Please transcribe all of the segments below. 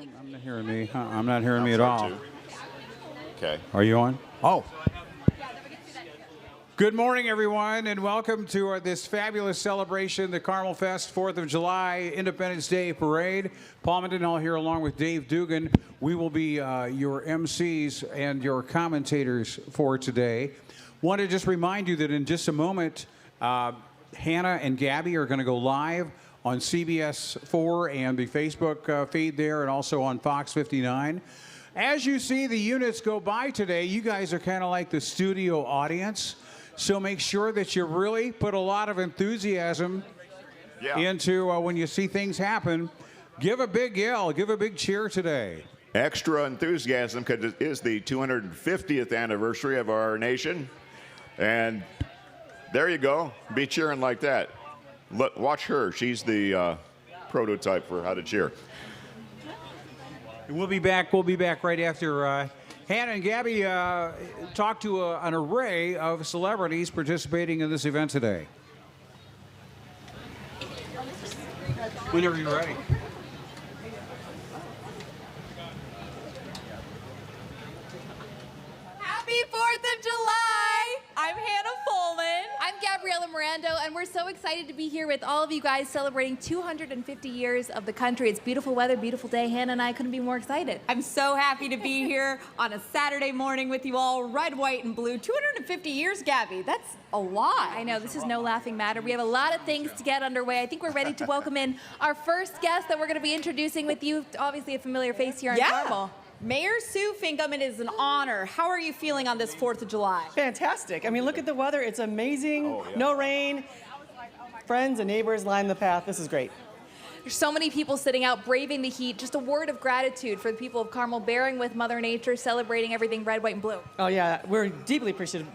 I'm not hearing me. I'm not hearing me at all. Okay. Are you on? Oh. Good morning, everyone, and welcome to this fabulous celebration, the CarmelFest 4th of July Independence Day Parade. Paul Mendenhall here along with Dave Dugan. We will be your MCs and your commentators for today. Want to just remind you that in just a moment, Hannah and Gabby are going to go live on CBS 4 and the Facebook feed there, and also on Fox 59. As you see the units go by today, you guys are kind of like the studio audience. So make sure that you really put a lot of enthusiasm into when you see things happen. Give a big yell, give a big cheer today. Extra enthusiasm because it is the 250th anniversary of our nation. And there you go. Be cheering like that. Look, watch her. She's the prototype for how to cheer. We'll be back. We'll be back right after Hannah and Gabby talk to an array of celebrities participating in this event today. Whenever you're ready. Happy 4th of July! I'm Hannah Folman. I'm Gabriella Mirando, and we're so excited to be here with all of you guys celebrating 250 years of the country. It's beautiful weather, beautiful day. Hannah and I couldn't be more excited. I'm so happy to be here on a Saturday morning with you all, red, white, and blue. 250 years, Gabby. That's a lot. I know, this is no laughing matter. We have a lot of things to get underway. I think we're ready to welcome in our first guest that we're going to be introducing with you. Obviously a familiar face here in Carmel. Mayor Sue Finkam, it is an honor. How are you feeling on this 4th of July? Fantastic. I mean, look at the weather. It's amazing. No rain. Friends and neighbors line the path. This is great. There's so many people sitting out, braving the heat. Just a word of gratitude for the people of Carmel, bearing with Mother Nature, celebrating everything red, white, and blue. Oh, yeah. We're deeply appreciative.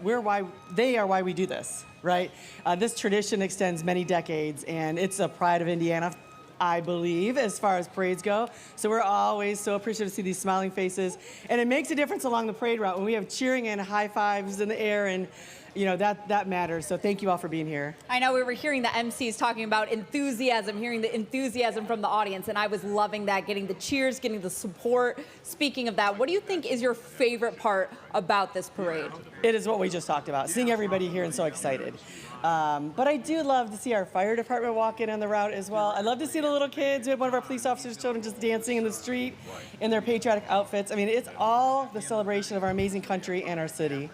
They are why we do this, right? This tradition extends many decades, and it's a pride of Indiana, I believe, as far as parades go. So we're always so appreciative to see these smiling faces. And it makes a difference along the parade route when we have cheering and high fives in the air, and you know, that matters. So thank you all for being here. I know we were hearing the MCs talking about enthusiasm, hearing the enthusiasm from the audience, and I was loving that, getting the cheers, getting the support. Speaking of that, what do you think is your favorite part about this parade? It is what we just talked about, seeing everybody here and so excited. But I do love to see our fire department walk in on the route as well. I love to see the little kids. We have one of our police officers' children just dancing in the street in their patriotic outfits. I mean, it's all the celebration of our amazing country and our city.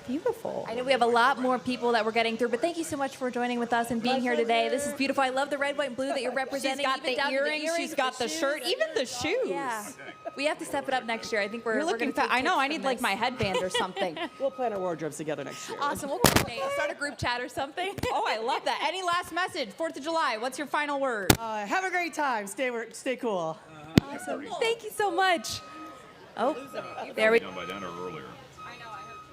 Beautiful. I know we have a lot more people that we're getting through, but thank you so much for joining with us and being here today. This is beautiful. I love the red, white, and blue that you're representing. She's got the earrings, she's got the shirt, even the shoes. Yeah. We have to step it up next year. I think we're looking going to I know, I need like my headband or something. We'll plan our wardrobes together next year. Awesome. We'll coordinate. Start a group chat or something. Oh, I love that. Any last message? 4th of July, what's your final word? Have a great time. Stay cool. Awesome. Thank you so much. Oh, there we go.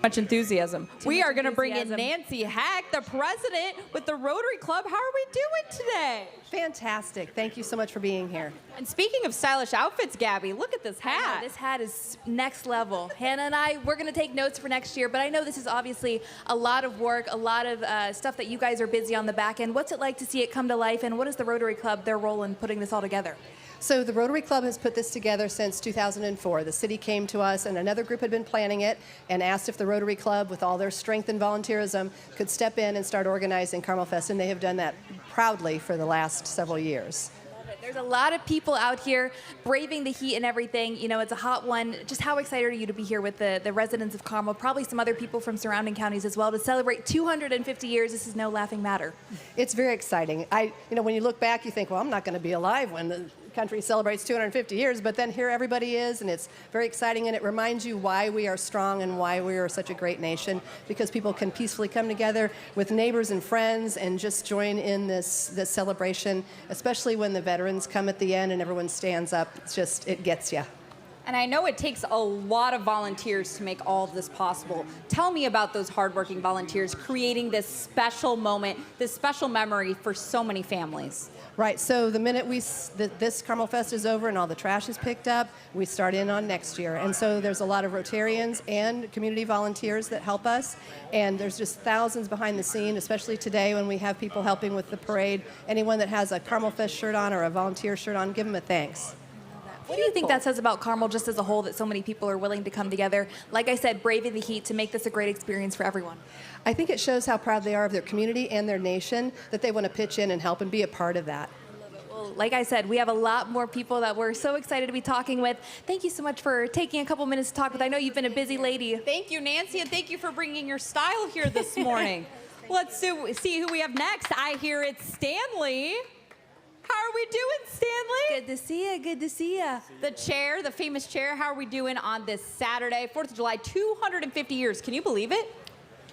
Much enthusiasm. We are going to bring in enthusiasm. Nancy Hack, the president with the Rotary Club. How are we doing today? Fantastic. Thank you so much for being here. And speaking of stylish outfits, Gabby, look at this I know, hat. this hat is next level. Hannah and I, we're going to take notes for next year, but I know this is obviously a lot of work, a lot of stuff that you guys are busy on the back end. What's it like to see it come to life, and what is the Rotary Club, their role in putting this all together? So the Rotary Club has put this together since 2004. The city came to us, and another group had been planning it, and asked if the Rotary Club, with all their strength and volunteerism, could step in and start organizing CarmelFest, and they have done that proudly for the last several years. There's a lot of people out here braving the heat and everything. You know, it's a hot one. Just how excited are you to be here with the residents of Carmel, probably some other people from surrounding counties as well, to celebrate 250 years. This is no laughing matter. It's very exciting. When you look back, you think, well, I'm not going to be alive when the country celebrates 250 years, but then here everybody is, and it's very exciting, and it reminds you why we are strong and why we are such a great nation, because people can peacefully come together with neighbors and friends and just join in this celebration, especially when the veterans come at the end and everyone stands up. It's just, it gets you. And I know it takes a lot of volunteers to make all of this possible. Tell me about those hardworking volunteers creating this special moment, this special memory for so many families. Right, so the minute this CarmelFest is over and all the trash is picked up, we start in on next year. And so there's a lot of Rotarians and community volunteers that help us. And there's just thousands behind the scene, especially today when we have people helping with the parade. Anyone that has a CarmelFest shirt on or a volunteer shirt on, give them a thanks. What do you think that says about Carmel just as a whole, that so many people are willing to come together, like I said, braving the heat to make this a great experience for everyone? I think it shows how proud they are of their community and their nation, that they want to pitch in and help and be a part of that. Well, like I said, we have a lot more people that we're so excited to be talking with. Thank you so much for taking a couple minutes to talk with. I know you've been a busy lady. Thank you, Nancy, and thank you for bringing your style here this morning. Let's see who we have next. I hear it's Stanley. How are we doing, Stanley? Good to see you. Good to see you. The chair, the famous chair. How are we doing on this Saturday, 4th of July, 250 years? Can you believe it?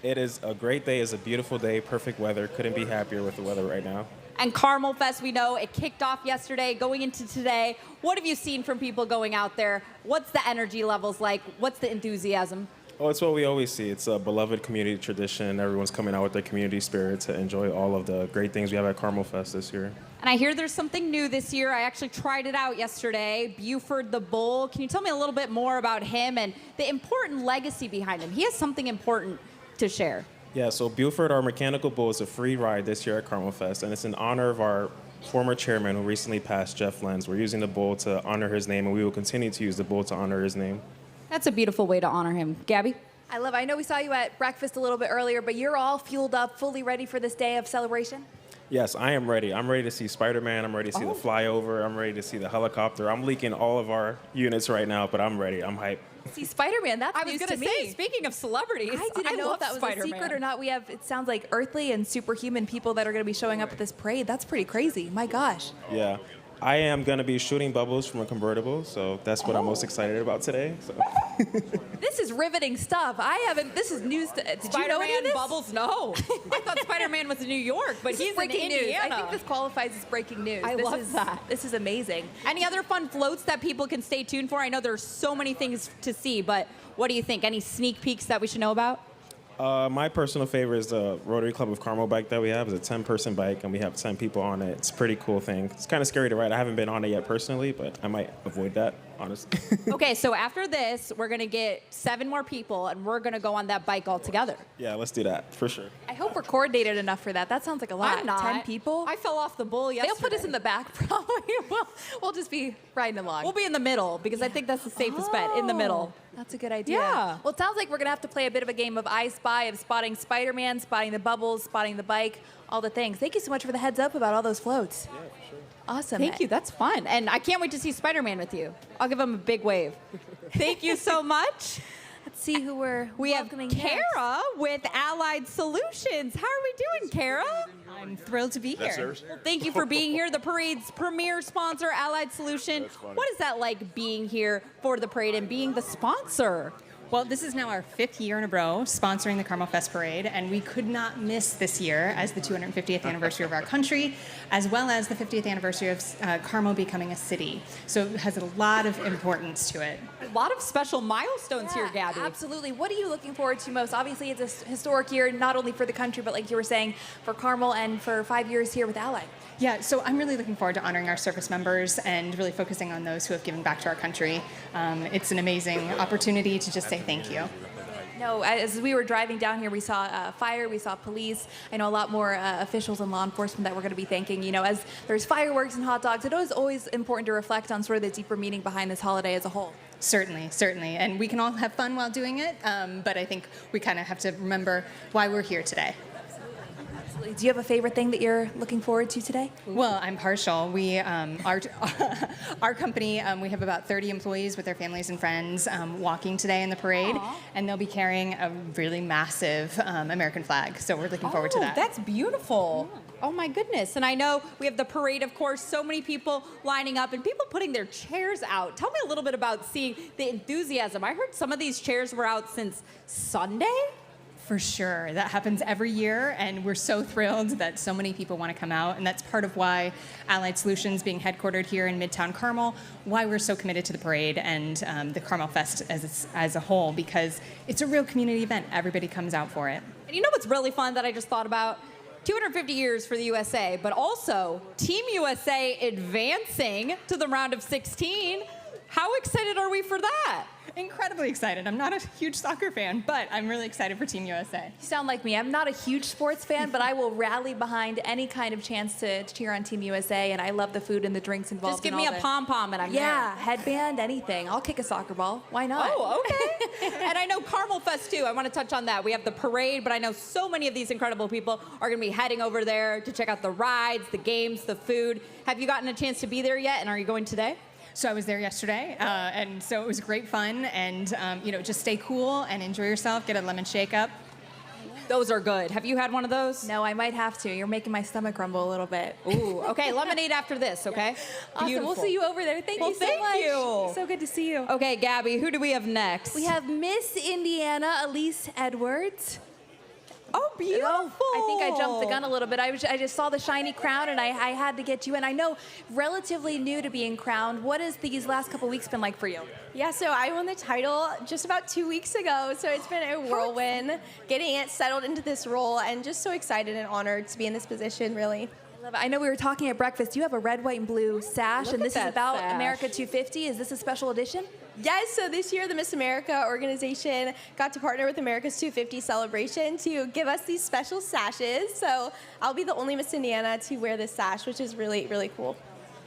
It is a great day. It's a beautiful day. Perfect weather. Couldn't be happier with the weather right now. And CarmelFest, we know it kicked off yesterday, going into today. What have you seen from people going out there? What's the energy levels like? What's the enthusiasm? Oh, it's what we always see. It's a beloved community tradition. Everyone's coming out with their community spirit to enjoy all of the great things we have at CarmelFest this year. And I hear there's something new this year. I actually tried it out yesterday. Buford the Bull. Can you tell me a little bit more about him and the important legacy behind him? He has something important to share. Yeah, so Buford, our mechanical bull, is a free ride this year at CarmelFest, and it's in honor of our former chairman who recently passed, Jeff Lenz. We're using the bull to honor his name, and we will continue to use the bull to honor his name. That's a beautiful way to honor him. Gabby? I love it. I know we saw you at breakfast a little bit earlier, but you're all fueled up, fully ready for this day of celebration? Yes, I am ready. I'm ready to see Spider-Man. I'm ready to see the flyover. I'm ready to see the helicopter. I'm leaking all of our units right now, but I'm ready. I'm hyped. See, Spider-Man, that's I was news going to to me. say, speaking of celebrities, I didn't know love if that was Spider-Man. a secret or not. We have, it sounds like earthly and superhuman people that are going to be showing up at this parade. That's pretty crazy. My gosh. Yeah. I am going to be shooting bubbles from a convertible, so that's what I'm most excited about today. So. This is riveting stuff. This is news. Did you know any of Spider-Man this? Bubbles? No. I thought Spider-Man was in New York, but This he's is breaking in news. Indiana. I think this qualifies as breaking news. I this love is, that. This is amazing. Any other fun floats that people can stay tuned for? I know there's so many things to see, but what do you think? Any sneak peeks that we should know about? My personal favorite is the Rotary Club of Carmel bike that we have. It's a 10-person bike, and we have 10 people on it. It's a pretty cool thing. It's kind of scary to ride. I haven't been on it yet personally, but I might avoid that, honestly. Okay, so after this, we're going to get 7 more people, and we're going to go on that bike all together. Yeah, let's do that, for sure. I hope we're coordinated enough for that. That sounds like a lot. I'm not. 10 people? I fell off the bull yesterday. They'll put us in the back, probably. We'll just be riding along. We'll be in the middle, because I think that's the safest bet, in the middle. That's a good idea. Yeah. Well, it sounds like we're going to have to play a bit of a game of I Spy, of spotting Spider-Man, spotting the bubbles, spotting the bike, all the things. Thank you so much for the heads up about all those floats. Yeah, for sure. Awesome. Thank you. That's fun. And I can't wait to see Spider-Man with you. I'll give him a big wave. Thank you so much. Let's see who we're We have welcoming Kara next. with Allied Solutions. How are we doing, Kara? I'm thrilled to be That's here. theirs? Well, thank you for being here. The parade's premier sponsor, Allied Solution. That's funny. What is that like being here for the parade and being the sponsor? Well, this is now our 5th year in a row sponsoring the CarmelFest Parade, and we could not miss this year as the 250th anniversary of our country, as well as the 50th anniversary of Carmel becoming a city. So it has a lot of importance to it. A lot of special milestones here, Gabby. Absolutely. What are you looking forward to most? Obviously, it's a historic year, not only for the country, but like you were saying, for Carmel and for 5 years here with Allied. Yeah, so I'm really looking forward to honoring our service members and really focusing on those who have given back to our country. It's an amazing opportunity to just say thank you. No, as we were driving down here, we saw fire, we saw police. I know a lot more officials and law enforcement that we're going to be thanking. You know, as there's fireworks and hot dogs, it is always important to reflect on sort of the deeper meaning behind this holiday as a whole. Certainly, certainly. And we can all have fun while doing it, but I think we kind of have to remember why we're here today. Absolutely. Do you have a favorite thing that you're looking forward to today? Well, I'm partial. We, our company, we have about 30 employees with their families and friends walking today in the parade, and they'll be carrying a really massive American flag. So we're looking forward to that. That's beautiful. Oh my goodness. And I know we have the parade, of course, so many people lining up and people putting their chairs out. Tell me a little bit about seeing the enthusiasm. I heard some of these chairs were out since Sunday. For sure. That happens every year, and we're so thrilled that so many people want to come out, and that's part of why Allied Solutions, being headquartered here in Midtown Carmel, why we're so committed to the parade and the CarmelFest as a whole, because it's a real community event. Everybody comes out for it. And you know what's really fun that I just thought about? 250 years for the USA, but also Team USA advancing to the round of 16. How excited are we for that? Incredibly excited. I'm not a huge soccer fan, but I'm really excited for Team USA. You sound like me. I'm not a huge sports fan, but I will rally behind any kind of chance to cheer on Team USA, and I love the food and the drinks involved. Just give and me all a the- pom-pom and I'm Yeah, there. headband, anything. I'll kick a soccer ball. Why not? Oh, okay. And I know CarmelFest too. I want to touch on that. We have the parade, but I know so many of these incredible people are going to be heading over there to check out the rides, the games, the food. Have you gotten a chance to be there yet? And are you going today? So I was there yesterday, and so it was great fun. And just stay cool and enjoy yourself. Get a lemon shake up. Those are good. Have you had one of those? No, I might have to. You're making my stomach rumble a little bit. Ooh, okay. Lemonade after this, okay? Awesome. Beautiful. We'll see you over there. Thank Well, you so thank much. you. So good to see you. Okay, Gabby, who do we have next? We have Miss Indiana, Elise Edwards. Oh, beautiful. I think I jumped the gun a little bit. I just saw the shiny crown, and I had to get you in. I know, relatively new to being crowned. What has these last couple weeks been like for you? Yeah, so I won the title just about 2 weeks ago, so it's been a whirlwind getting it settled into this role, and just so excited and honored to be in this position, really. I love it. I know we were talking at breakfast. You have a red, white, and blue sash, Look and at this is that about sash. America 250. Is this a special edition? Yes, so this year the Miss America organization got to partner with America's 250 celebration to give us these special sashes. So I'll be the only Miss Indiana to wear this sash, which is really, really cool.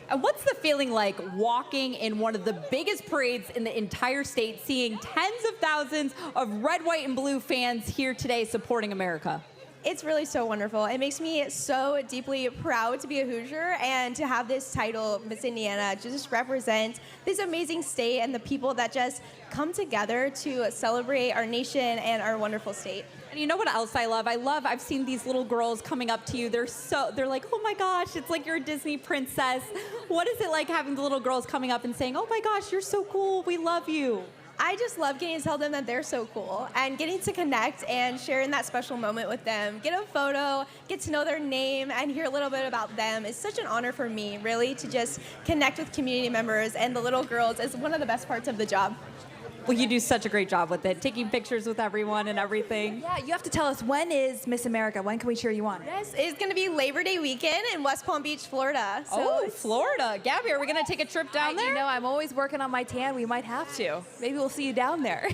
And what's the feeling like walking in one of the biggest parades in the entire state, seeing tens of thousands of red, white, and blue fans here today supporting America? It's really so wonderful. It makes me so deeply proud to be a Hoosier and to have this title, Miss Indiana, to just represent this amazing state and the people that just come together to celebrate our nation and our wonderful state. And you know what else I love? I've seen these little girls coming up to you. They're like, oh my gosh, it's like you're a Disney princess. What is it like having the little girls coming up and saying, oh my gosh, you're so cool, we love you? I just love getting to tell them that they're so cool and getting to connect and share in that special moment with them. Get a photo, get to know their name, and hear a little bit about them. It's such an honor for me, really, to just connect with community members, and the little girls is one of the best parts of the job. Well, you do such a great job with it, taking pictures with everyone and everything. Yeah, you have to tell us, when is Miss America? When can we cheer you on? Yes, it's going to be Labor Day weekend in West Palm Beach, Florida. Oh, Florida. Gabby, are we going to take a trip down there? You know, I'm always working on my tan. We might have to. Maybe we'll see you down there.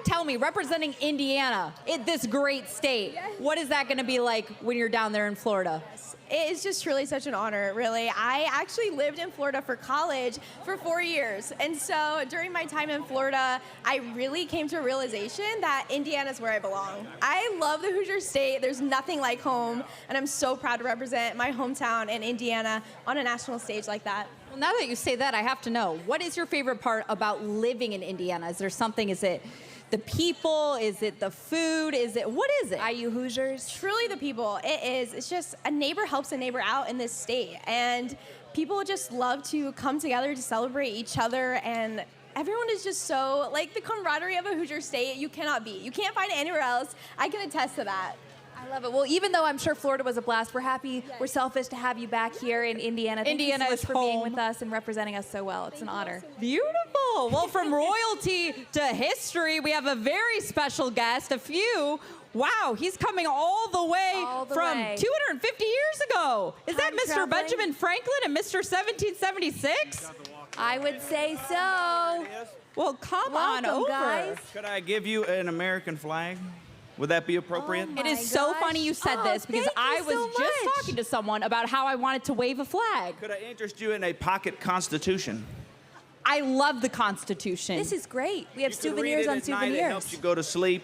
Tell me, representing Indiana, this great state, what is that going to be like when you're down there in Florida? It is just really such an honor, really. I actually lived in Florida for college for 4 years. And so during my time in Florida, I really came to a realization that Indiana's where I belong. I love the Hoosier State. There's nothing like home. And I'm so proud to represent my hometown in Indiana on a national stage like that. Well, now that you say that, I have to know, what is your favorite part about living in Indiana? Is there something, is it the people? Is it the food? What is it? IU Hoosiers. Truly the people. It is. It's just a neighbor helps a neighbor out in this state. And people just love to come together to celebrate each other, and everyone is just so, like, the camaraderie of a Hoosier state, you cannot beat. You can't find it anywhere else. I can attest to that. I love it. Well, even though I'm sure Florida was a blast, we're happy, we're selfish to have you back here in Indiana. Thank Indiana you so is much for being home. with us and representing us so well. It's an honor. Beautiful. Well, from royalty to history, we have a very special guest. Wow, he's coming all the way from 250 years ago. Is that Time Mr. traveling. Benjamin Franklin and Mr. 1776? I would say so. Well, come on Welcome, over. guys. Could I give you an American flag? Would that be appropriate? It is so gosh. funny you said Oh, this because thank I you was so just much. talking to someone about how I wanted to wave a flag. Could I interest you in a pocket constitution? I love the Constitution. This is great. We have You could read souvenirs it on at night. It souvenirs. helps you go to sleep.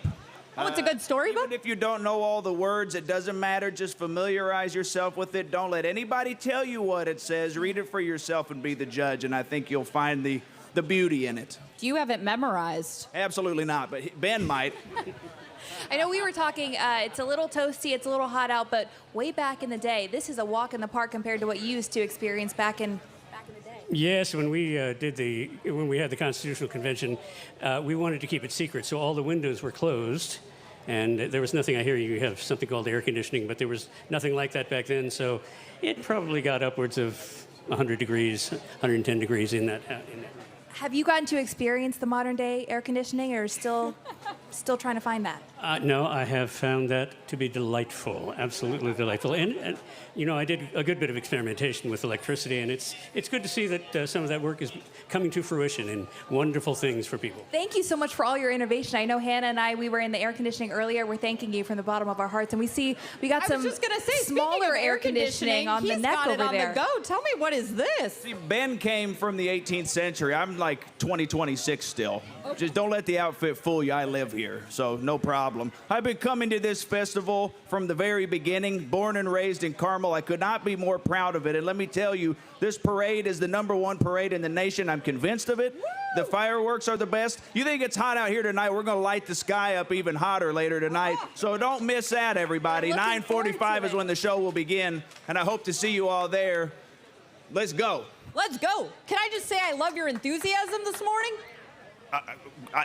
Oh, it's a good storybook? Even if you don't know all the words, it doesn't matter. Just familiarize yourself with it. Don't let anybody tell you what it says. Read it for yourself and be the judge, and I think you'll find the beauty in it. Do you have it memorized? Absolutely not, but Ben might. I know we were talking, it's a little toasty, it's a little hot out, but way back in the day, this is a walk in the park compared to what you used to experience back in the day. Yes, when we had the Constitutional Convention, we wanted to keep it secret, so all the windows were closed, and there was nothing. I hear you have something called air conditioning, but there was nothing like that back then. So it probably got upwards of 100 degrees, 110 degrees in that. Have you gotten to experience the modern day air conditioning, or still trying to find that? No, I have found that to be delightful, absolutely delightful. And, you know, I did a good bit of experimentation with electricity, and it's good to see that some of that work is coming to fruition in wonderful things for people. Thank you so much for all your innovation. I know Hannah and I, we were in the air conditioning earlier. We're thanking you from the bottom of our hearts. And we got some I was just gonna say, smaller speaking of air conditioning on the he's neck got over it on there. the go. Tell me, what is this? See, Ben came from the 18th century. I'm like 2026 still. Just don't let the outfit fool you. I live here, so no problem. I've been coming to this festival from the very beginning. Born and raised in Carmel, I could not be more proud of it. And let me tell you, this parade is the #1 parade in the nation. I'm convinced of it. Woo! The fireworks are the best. You think it's hot out here tonight? We're going to light the sky up even hotter later tonight. So don't miss that, everybody. 9:45 is when the show will begin, and I hope to see you all there. Let's go. Let's go. Can I just say I love your enthusiasm this morning?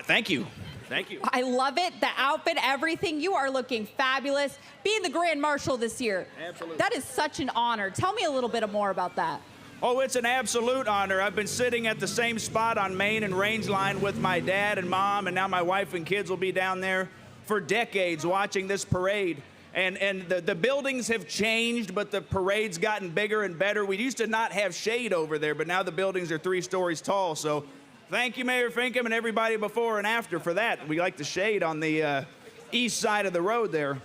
Thank you. Thank you. I love it. The outfit, everything. You are looking fabulous. Being the Grand Marshal this year. Absolutely. That is such an honor. Tell me a little bit more about that. Oh, it's an absolute honor. I've been sitting at the same spot on Main and Range Line with my dad and mom, and now my wife and kids will be down there for decades watching this parade. And the buildings have changed, but the parade's gotten bigger and better. We used to not have shade over there, but now the buildings are 3 stories tall. So thank you, Mayor Finkham, and everybody before and after for that. We like the shade on the east side of the road there.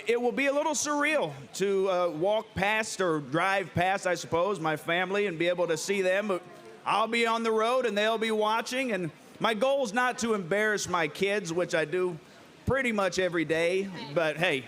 It will be a little surreal to walk past or drive past, I suppose, my family and be able to see them. But I'll be on the road and they'll be watching. And my goal is not to embarrass my kids, which I do pretty much every day. But hey,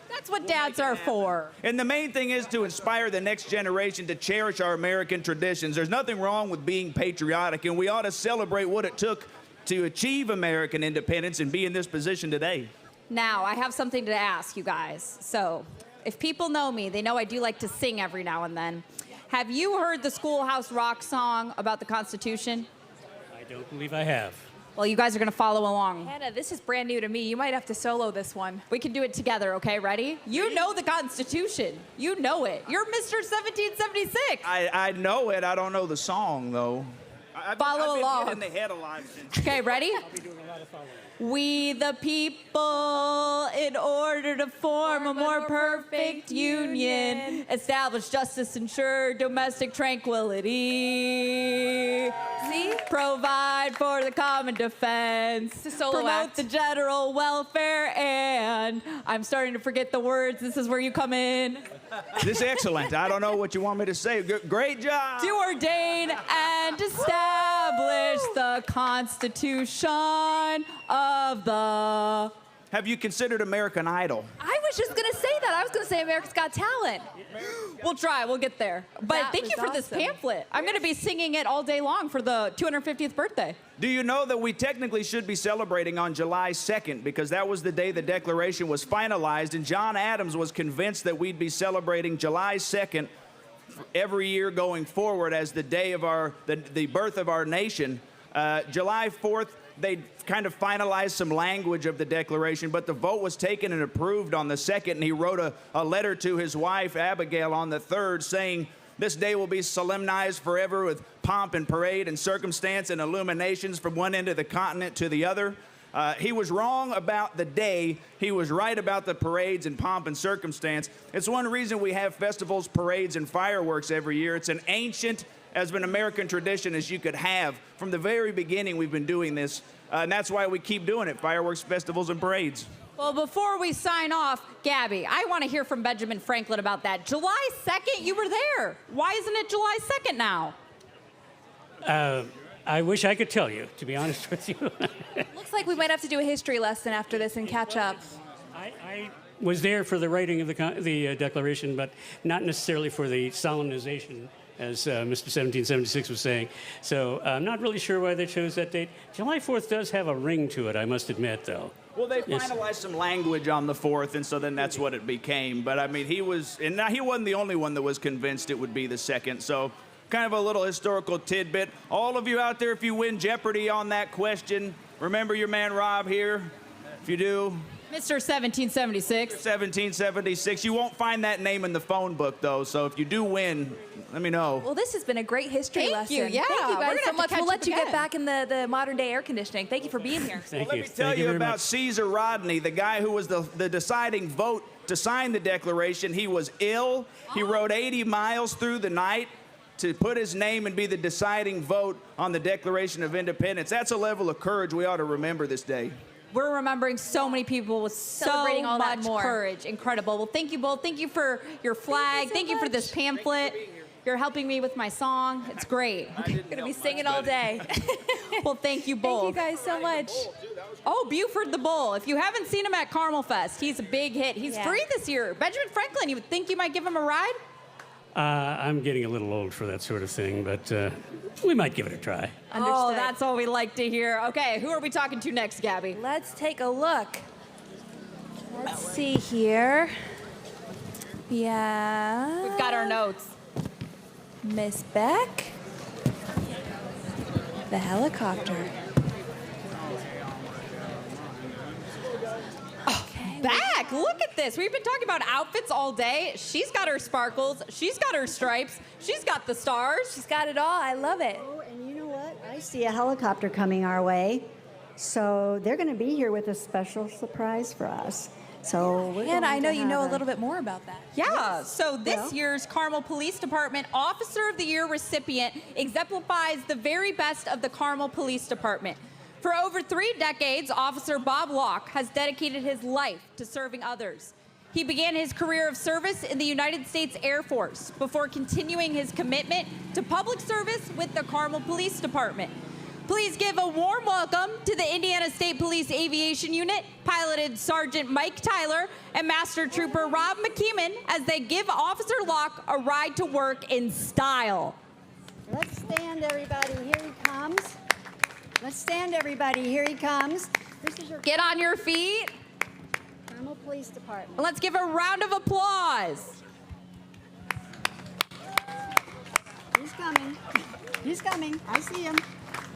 that's what dads are for. And the main thing is to inspire the next generation to cherish our American traditions. There's nothing wrong with being patriotic, and we ought to celebrate what it took to achieve American independence and be in this position today. Now, I have something to ask you guys. So, if people know me, they know I do like to sing every now and then. Have you heard the Schoolhouse Rock song about the Constitution? I don't believe I have. Well, you guys are going to follow along. Hannah, this is brand new to me. You might have to solo this one. We can do it together, okay? Ready? You know the Constitution. You know it. You're Mr. 1776. I know it. I don't know the song, though. Follow along. I've been hitting the head a lot since. Okay, ready? I'll be doing a lot of following. We the people, in order to form a more perfect union, establish justice, ensure domestic tranquility. See? Provide for the common defense. It's a solo promote act. the general welfare, and I'm starting to forget the words. This is where you come in. This is excellent. I don't know what you want me to say. Great job. To ordain and establish the Constitution of the... Have you considered American Idol? I was just going to say that. I was going to say America's Got Talent. We'll try. We'll get there. But That thank you was for this awesome. pamphlet. I'm going to be singing it all day long for the 250th birthday. Do you know that we technically should be celebrating on July 2nd because that was the day the Declaration was finalized, and John Adams was convinced that we'd be celebrating July 2nd every year going forward as the day of the birth of our nation. July 4th, they kind of finalized some language of the Declaration, but the vote was taken and approved on the 2nd, and he wrote a letter to his wife, Abigail, on the 3rd saying, "This day will be solemnized forever with pomp and parade and circumstance and illuminations from one end of the continent to the other." He was wrong about the day. He was right about the parades and pomp and circumstance. It's one reason we have festivals, parades, and fireworks every year. It's an ancient, as an American tradition as you could have. From the very beginning, we've been doing this, and that's why we keep doing it, fireworks, festivals, and parades. Well, before we sign off, Gabby, I want to hear from Benjamin Franklin about that. July 2nd, you were there. Why isn't it July 2nd now? I wish I could tell you, to be honest with you. Looks like we might have to do a history lesson after this and catch up. I was there for the writing of the Declaration, but not necessarily for the solemnization, as Mr. 1776 was saying. So I'm not really sure why they chose that date. July 4th does have a ring to it, I must admit, though. Well, they Yes. finalized some language on the 4th, and so then that's what it became. But, I mean, he wasn't the only one that was convinced it would be the 2nd. So kind of a little historical tidbit. All of you out there, if you win Jeopardy on that question, remember your man Rob here. If you do, Mr. 1776. 1776. You won't find that name in the phone book, though, so if you do win, let me know. Well, this has been a great history Thank lesson. you, yeah. Thank you We're guys gonna so have to much. catch We'll up let you again. get back in the modern day air conditioning. Thank you for being here. Thank Let you. me tell Thank you very about much. Caesar Rodney, the guy who was the deciding vote to sign the Declaration. He was ill. He rode 80 miles through the night to put his name and be the deciding vote on the Declaration of Independence. That's a level of courage we ought to remember this day. We're remembering so many people with so Celebrating all that much more. courage. Incredible. Well, thank you both. Thank you for your flag. Thank you for this pamphlet. You're helping me with my song. It's great. We're going to be singing all day. Well, thank you both. Thank you guys so much. Oh, Buford the Bull. If you haven't seen him at CarmelFest, he's a big hit. He's free this year. Benjamin Franklin, you would think you might give him a ride? I'm getting a little old for that sort of thing, but we might give it a try. Oh, Understood. that's what we like to hear. Okay, who are we talking to next, Gabby? Let's take a look. Let's see here. Yeah. We've got our notes. Miss Beck. The helicopter. Okay. Back, look at this. We've been talking about outfits all day. She's got her sparkles. She's got her stripes. She's got the stars. She's got it all. I love it. Oh, and you know what? I see a helicopter coming our way. So they're going to be here with a special surprise for us. So we're And I going know to you know a have little bit more about that. Yeah, so this Well- year's Carmel Police Department Officer of the Year recipient exemplifies the very best of the Carmel Police Department. For over 3 decades, Officer Bob Locke has dedicated his life to serving others. He began his career of service in the United States Air Force before continuing his commitment to public service with the Carmel Police Department. Please give a warm welcome to the Indiana State Police Aviation Unit, piloted Sergeant Mike Tyler and Master Trooper Rob McKeeman, as they give Officer Locke a ride to work in style. Let's stand, everybody. Here he comes. Let's stand, everybody. Here he comes. This is your Get on your feet. Carmel Police Department. Let's give a round of applause. He's coming. He's coming. I see him.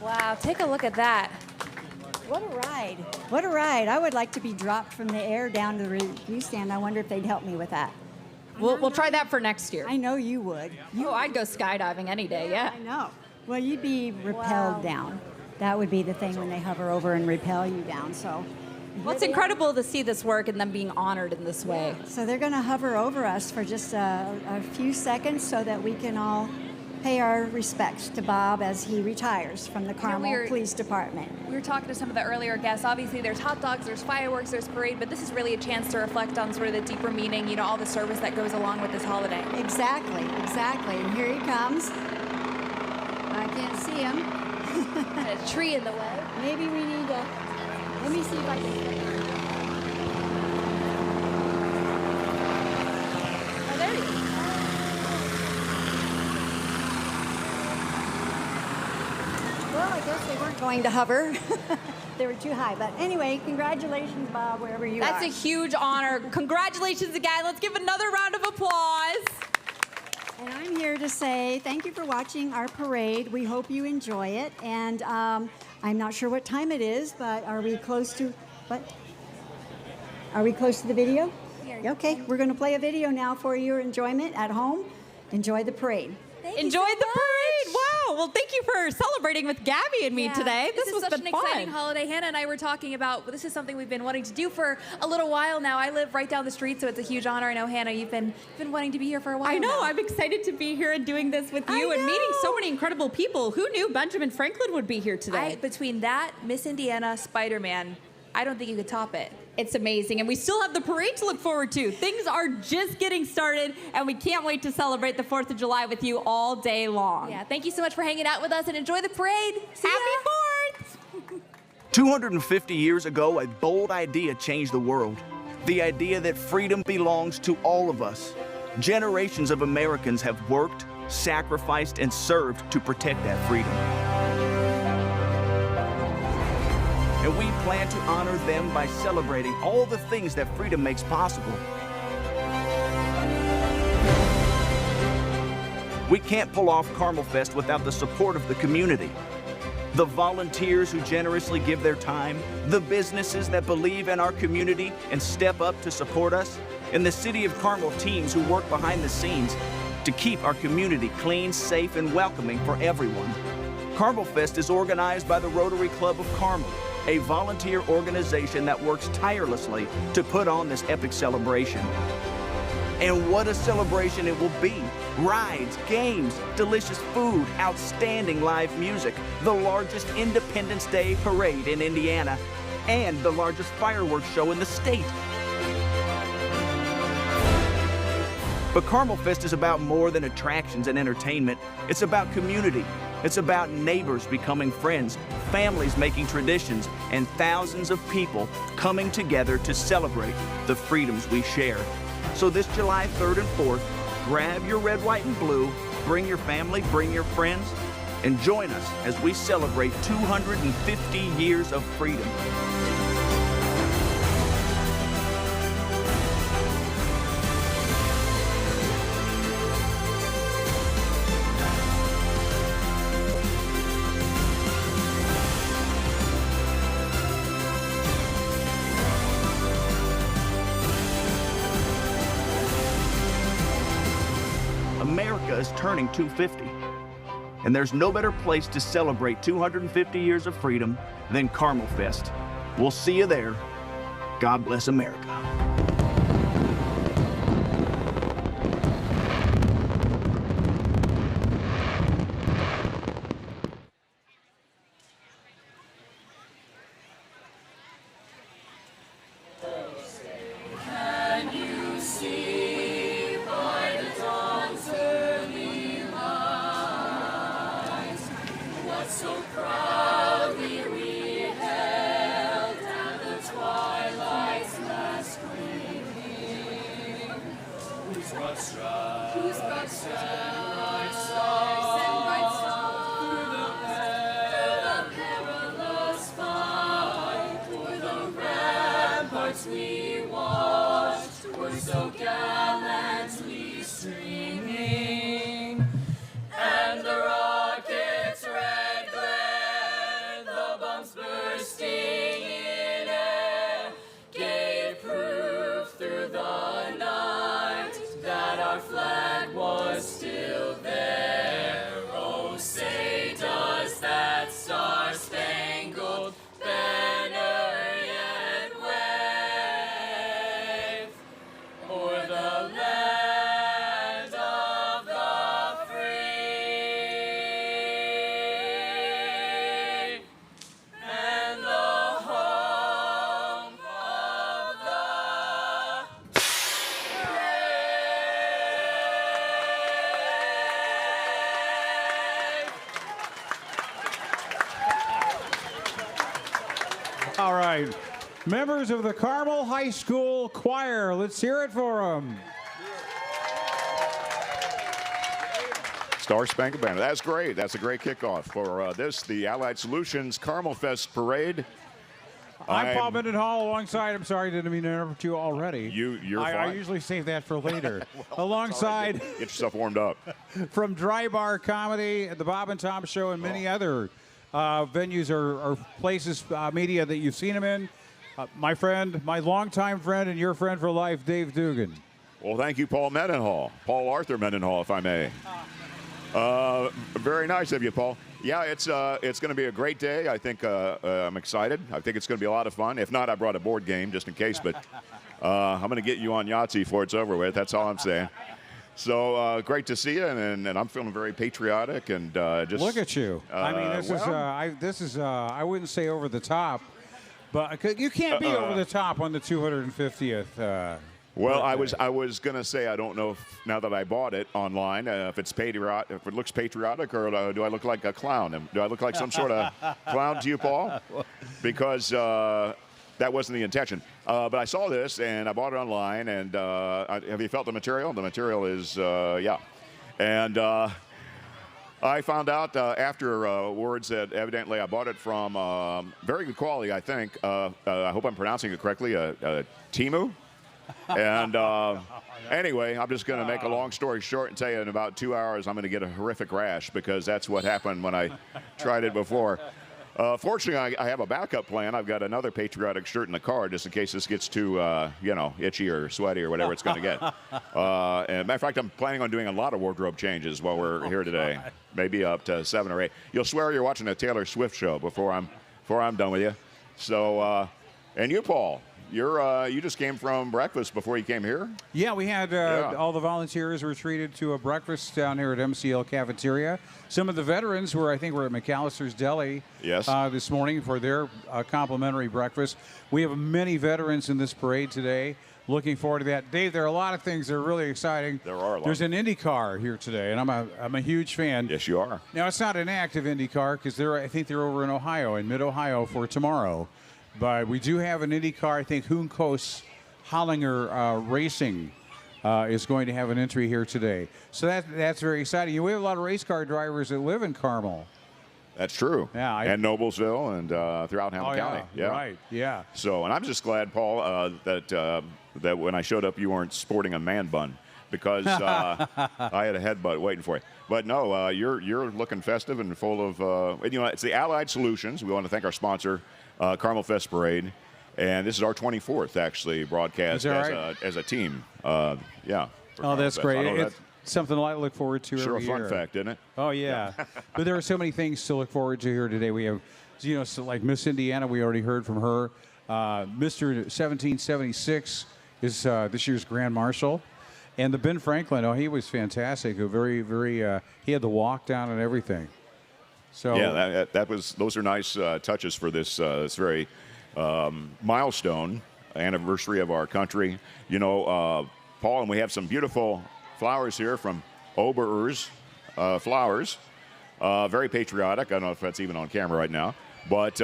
Wow, take a look at that. What a ride. What a ride. I would like to be dropped from the air down to the review stand. I wonder if they'd help me with that. We'll try that for next year. I know you would. Oh, I'd go skydiving any day, yeah. I know. Well, you'd be repelled down. That would be the thing when they hover over and repel you down. So, Well, it's incredible to see this work and them being honored in this way. So they're going to hover over us for just a few seconds so that we can all pay our respects to Bob as he retires from the Carmel Police Department. We were talking to some of the earlier guests. Obviously, there's hot dogs, there's fireworks, there's parade, but this is really a chance to reflect on sort of the deeper meaning, you know, all the service that goes along with this holiday. Exactly, exactly. And here he comes. I can't see him. A tree in the way. Maybe we need to. Let me see if I can. Oh, there he is. Well, I guess they weren't going to hover. They were too high. But anyway, congratulations, Bob, wherever you That's are. a huge honor. Congratulations again. Let's give another round of applause. And I'm here to say thank you for watching our parade. We hope you enjoy it. And I'm not sure what time it is, but are we close to what? Are we close to the video? Okay, we're going to play a video now for your enjoyment at home. Enjoy the parade. Enjoy the parade. Wow. Well, thank you for celebrating with Gabby and me today. This was is such been an exciting fun. holiday. Hannah and I were talking about, this is something we've been wanting to do for a little while now. I live right down the street, so it's a huge honor. I know, Hannah, you've been wanting to be here for a while I know. now. I'm excited to be here and doing this with you and meeting so many incredible people. Who knew Benjamin Franklin would be here today? Between that, Miss Indiana, Spider-Man, I don't think you could top it. It's amazing. And we still have the parade to look forward to. Things are just getting started, and we can't wait to celebrate the 4th of July with you all day long. Yeah, thank you so much for hanging out with us, and enjoy the parade. See ya. Happy 4th! 250 years ago, a bold idea changed the world. The idea that freedom belongs to all of us. Generations of Americans have worked, sacrificed, and served to protect that freedom. And we plan to honor them by celebrating all the things that freedom makes possible. We can't pull off CarmelFest without the support of the community. the volunteers who generously give their time, the businesses that believe in our community and step up to support us, and the City of Carmel teams who work behind the scenes to keep our community clean, safe, and welcoming for everyone. CarmelFest is organized by the Rotary Club of Carmel, a volunteer organization that works tirelessly to put on this epic celebration. And what a celebration it will be. Rides, games, delicious food, outstanding live music, the largest Independence Day parade in Indiana, and the largest fireworks show in the state. But CarmelFest is about more than attractions and entertainment. It's about community. It's about neighbors becoming friends, families making traditions, and thousands of people coming together to celebrate the freedoms we share. So this July 3rd and 4th, grab your red, white, and blue, bring your family, bring your friends, and join us as we celebrate 250 years of freedom. America is turning 250, and there's no better place to celebrate 250 years of freedom than CarmelFest. We'll see you there. God bless America. So proudly we held at the twilight's last gleaming, whose broad stripes and bright stars through the perilous fight, o'er the ramparts we watched were so gallantly streaming, and the rockets red glare, the bombs bursting in air, gave proof through the night that our flag was still there. Oh, say does that star-spangled banner yet wave o'er the land of the free and the home of the All right. Members of the Carmel High School Choir, let's hear it for them. Star Spangled Banner. That's great. That's a great kickoff for the Allied Solutions CarmelFest Parade. I'm Paul Mendenhall alongside, I'm sorry, didn't mean to interrupt you already. You're I fine. usually save that for later. Well, Alongside, get yourself warmed up. from Dry Bar Comedy, the Bob and Tom Show, and many other venues or places, media that you've seen him in. My friend, my longtime friend, and your friend for life, Dave Dugan. Well, thank you, Paul Mendenhall. Paul Arthur Mendenhall, if I may. Very nice of you, Paul. Yeah, it's going to be a great day. I think I'm excited. I think it's going to be a lot of fun. If not, I brought a board game just in case, but I'm going to get you on Yahtzee before it's over with. That's all I'm saying. So great to see you, and I'm feeling very patriotic and just Look at you. I mean, this is I wouldn't say over the top, but you can't be over the top on the 250th. Well, I was gonna say I don't know if, now that I bought it online if it's patriotic, if it looks patriotic, or do I look like a clown? Do I look like some sort of clown to you, Paul? Because that wasn't the intention. But I saw this and I bought it online. And have you felt the material? The material is yeah, and I found out after words that evidently I bought it from very good quality. I think I hope I'm pronouncing it correctly. Timu. And anyway, I'm just going to make a long story short and tell you in about 2 hours I'm going to get a horrific rash because that's what happened when I tried it before. Fortunately, I have a backup plan. I've got another patriotic shirt in the car just in case this gets too, itchy or sweaty or whatever it's going to get. And matter of fact, I'm planning on doing a lot of wardrobe changes while we're here today, maybe up to 7 or 8. You'll swear you're watching a Taylor Swift show before I'm done with you. So, and you, Paul, you just came from breakfast before you came here? Yeah, we had all the volunteers were treated to a breakfast down here at MCL Cafeteria. Some of the veterans were at McAllister's Deli this morning for their complimentary breakfast. We have many veterans in this parade today. Looking forward to that. Dave, there are a lot of things that are really exciting. There are a lot. There's an Indy car here today, and I'm a huge fan. Yes, you are. Now, it's not an active Indy car because I think they're over in Ohio, in mid-Ohio for tomorrow. But we do have an Indy car. I think Hunkos Hollinger Racing is going to have an entry here today. So that's very exciting. We have a lot of race car drivers that live in Carmel. That's true. Yeah, and Noblesville and throughout Hamilton County. Yeah. Right, yeah. So, and I'm just glad, Paul, that when I showed up, you weren't sporting a man bun because I had a headbutt waiting for you. But no, you're looking festive and full of, it's the Allied Solutions. We want to thank our sponsor, CarmelFest Parade. And this is our 24th, actually, broadcast as a team. Yeah. Oh, that's great. It's something I look forward to sure every a fun year. fact, isn't it? Oh, yeah. But there are so many things to look forward to here today. We have, so like Miss Indiana, we already heard from her. Mr. 1776 is this year's Grand Marshal. And the Ben Franklin, he was fantastic. Very, very, he had the walk down and everything. So yeah, those are nice touches for this very milestone anniversary of our country. Paul, and we have some beautiful flowers here from Oberer's Flowers. Very patriotic. I don't know if that's even on camera right now. But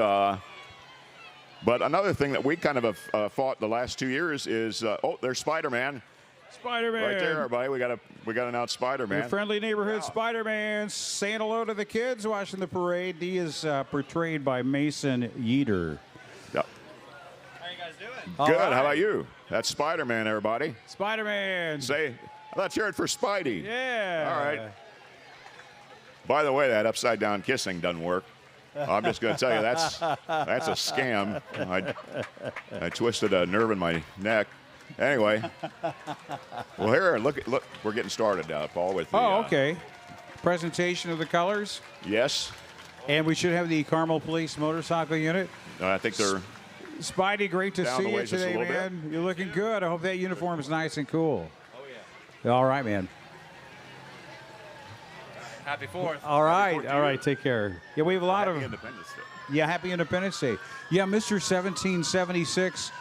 another thing that we kind of have fought the last 2 years is, there's Spider-Man. Spider-Man. Right there, everybody. We got an out Spider-Man. Your friendly neighborhood Spider-Man saying hello to the kids watching the parade. He is portrayed by Mason Yeater. Yep. How you guys doing? Good. Right. How about you? That's Spider-Man, everybody. Spider-Man. Let's hear it for Spidey. Yeah. All right. By the way, that upside-down kissing doesn't work. I'm just going to tell you that's a scam. I twisted a nerve in my neck. Anyway, well, here, look, we're getting started, Paul, with the... okay. Presentation of the colors. Yes. And we should have the Carmel Police Motorcycle Unit. I think they're... Spidey, great to see you today, man. You're looking good. I hope that uniform is nice and cool. Oh, yeah. All right, man. Happy 4th. All right, take care. Yeah, we have a lot Happy Independence Day. Yeah, Happy Independence Day. Yeah, Mr. 1776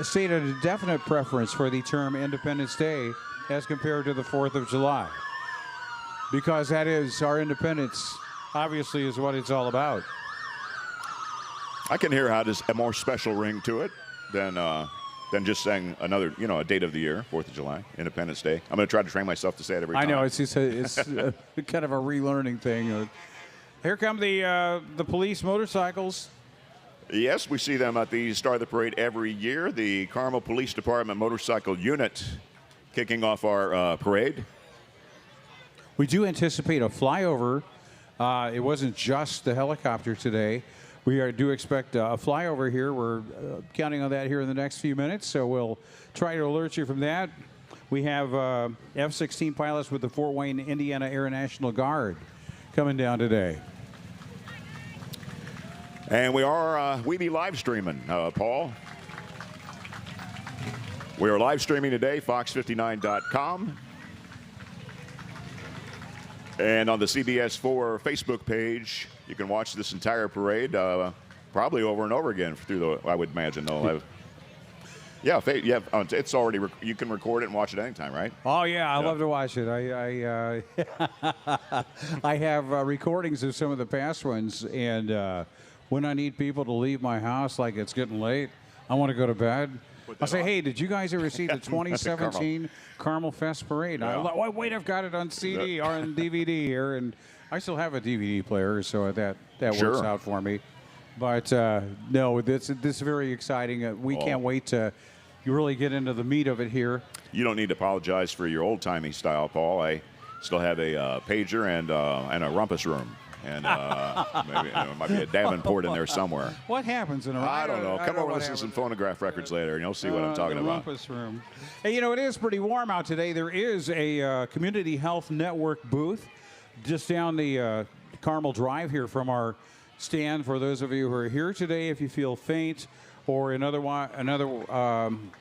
stated a definite preference for the term Independence Day as compared to the 4th of July. Because that is our independence, obviously, is what it's all about. I can hear how there's a more special ring to it than just saying another, a date of the year, 4th of July, Independence Day. I'm going to try to train myself to say it every time. I know, it's kind of a relearning thing. Here come the police motorcycles. Yes, we see them at the start of the parade every year. The Carmel Police Department Motorcycle Unit kicking off our parade. We do anticipate a flyover. It wasn't just the helicopter today. We do expect a flyover here. We're counting on that here in the next few minutes, so we'll try to alert you from that. We have F-16 pilots with the Fort Wayne, Indiana Air National Guard coming down today. And we be live streaming, Paul. We are live streaming today, fox59.com. And on the CBS4 Facebook page, you can watch this entire parade probably over and over again I would imagine, though. Yeah, it's already, you can record it and watch it anytime, right? Oh, yeah, I love to watch it. I have recordings of some of the past ones, and when I need people to leave my house, like it's getting late, I want to go to bed, I'll say, hey, did you guys ever see the 2017 CarmelFest Parade? Yeah. Wait, I've got it on CD or on DVD here, and I still have a DVD player, so that works out for me. But no, this is very exciting. We can't wait to really get into the meat of it here. You don't need to apologize for your old-timey style, Paul. I still have a pager and a rumpus room. And maybe there might be a Davenport in there somewhere. What happens in a I don't know. Come over and what listen to some happens. phonograph records later, and you'll see what I'm talking the about. Rumpus room. Hey, you know, it is pretty warm out today. There is a Community Health Network booth just down the Carmel Drive here from our stand. For those of you who are here today, if you feel faint or in other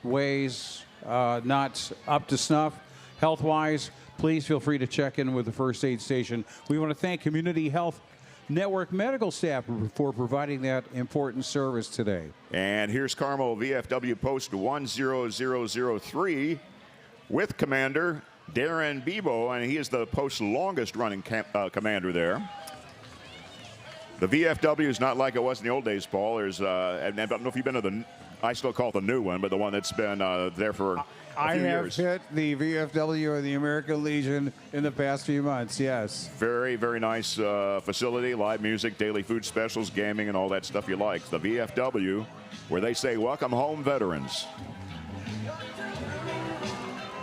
ways not up to snuff health-wise, please feel free to check in with the first aid station. We want to thank Community Health Network medical staff for providing that important service today. And here's Carmel VFW Post 10003 with Commander Darren Bebo, and he is the post's longest running commander there. The VFW is not like it was in the old days, Paul. There's, I don't know if you've been to I still call it the new one, but the one that's been there for a few years. I have hit the VFW and the American Legion in the past few months, yes. Very, very nice facility, live music, daily food specials, gaming, and all that stuff you like. The VFW, where they say, welcome home, veterans.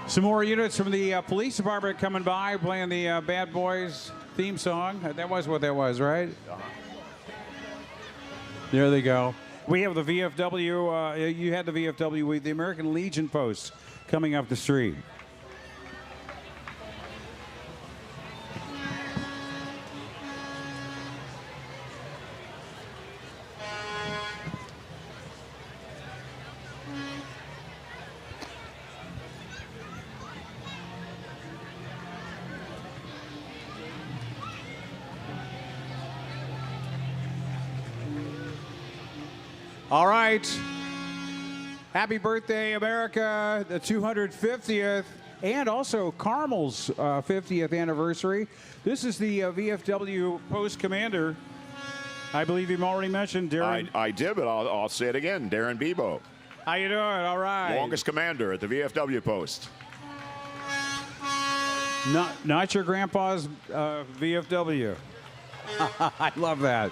Some more units from the police department coming by, playing the Bad Boys theme song. That was what that was, right? There they go. We have the VFW. You had the VFW with the American Legion post coming up the street. All right. Happy birthday, America, the 250th, and also Carmel's 50th anniversary. This is the VFW post commander. I believe you've already mentioned Darren. I did, but I'll say it again. Darren Bebo. How you doing? All right. Longest commander at the VFW post. Not your grandpa's VFW. I love that.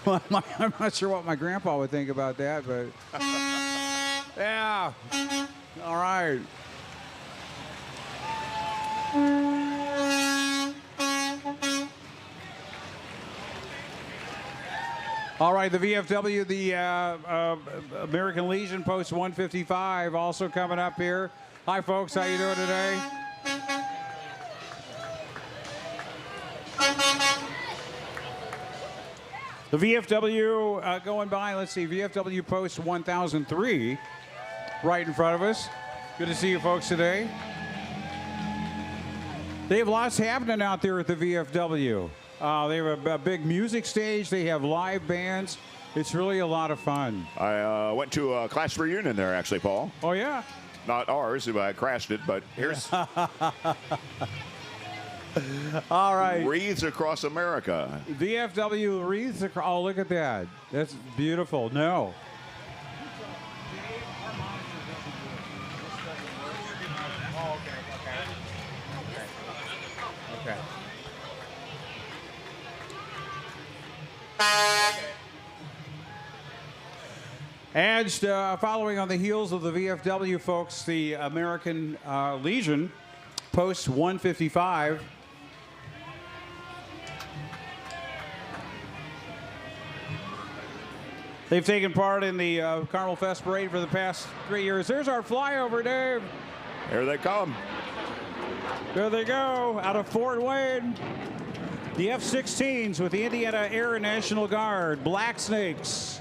I'm not sure what my grandpa would think about that, but yeah. All right. All right, the VFW, the American Legion Post 155, also coming up here. Hi, folks. How you doing today? The VFW going by, let's see, VFW Post 1003 right in front of us. Good to see you folks today. They have lots happening out there at the VFW. They have a big music stage. They have live bands. It's really a lot of fun. I went to a class reunion there, actually, Paul. Oh, yeah? Not ours. I crashed it, but here's... All right. Wreaths across America. VFW wreaths across. Oh, look at that. That's beautiful. No. Okay. And following on the heels of the VFW, folks, the American Legion, Post 155. They've taken part in the CarmelFest parade for the past 3 years. There's our flyover, Dave. Here they come. There they go, out of Fort Wayne. The F-16s with the Indiana Air National Guard, Black Snakes.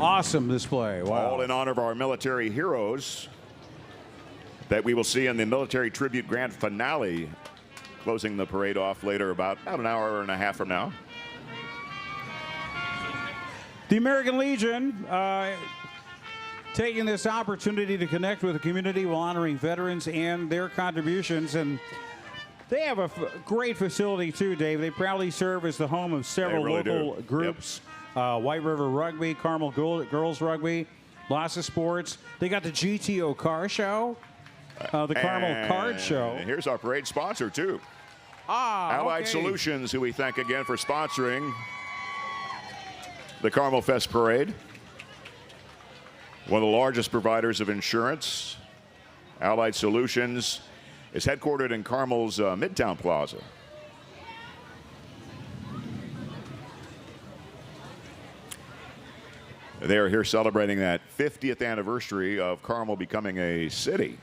Awesome display, wow. All in honor of our military heroes that we will see in the Military Tribute Grand Finale, closing the parade off later about an hour and a half from now. The American Legion taking this opportunity to connect with the community while honoring veterans and their contributions. And they have a great facility too, Dave. They proudly serve as the home of several local groups. Yep. White River Rugby, Carmel Girls Rugby, lots of sports. They got the GTO Car Show, the Carmel Card Show. Here's our parade sponsor too. Allied Solutions, who we thank again for sponsoring the CarmelFest Parade. One of the largest providers of insurance. Allied Solutions is headquartered in Carmel's Midtown Plaza. They are here celebrating that 50th anniversary of Carmel becoming a city.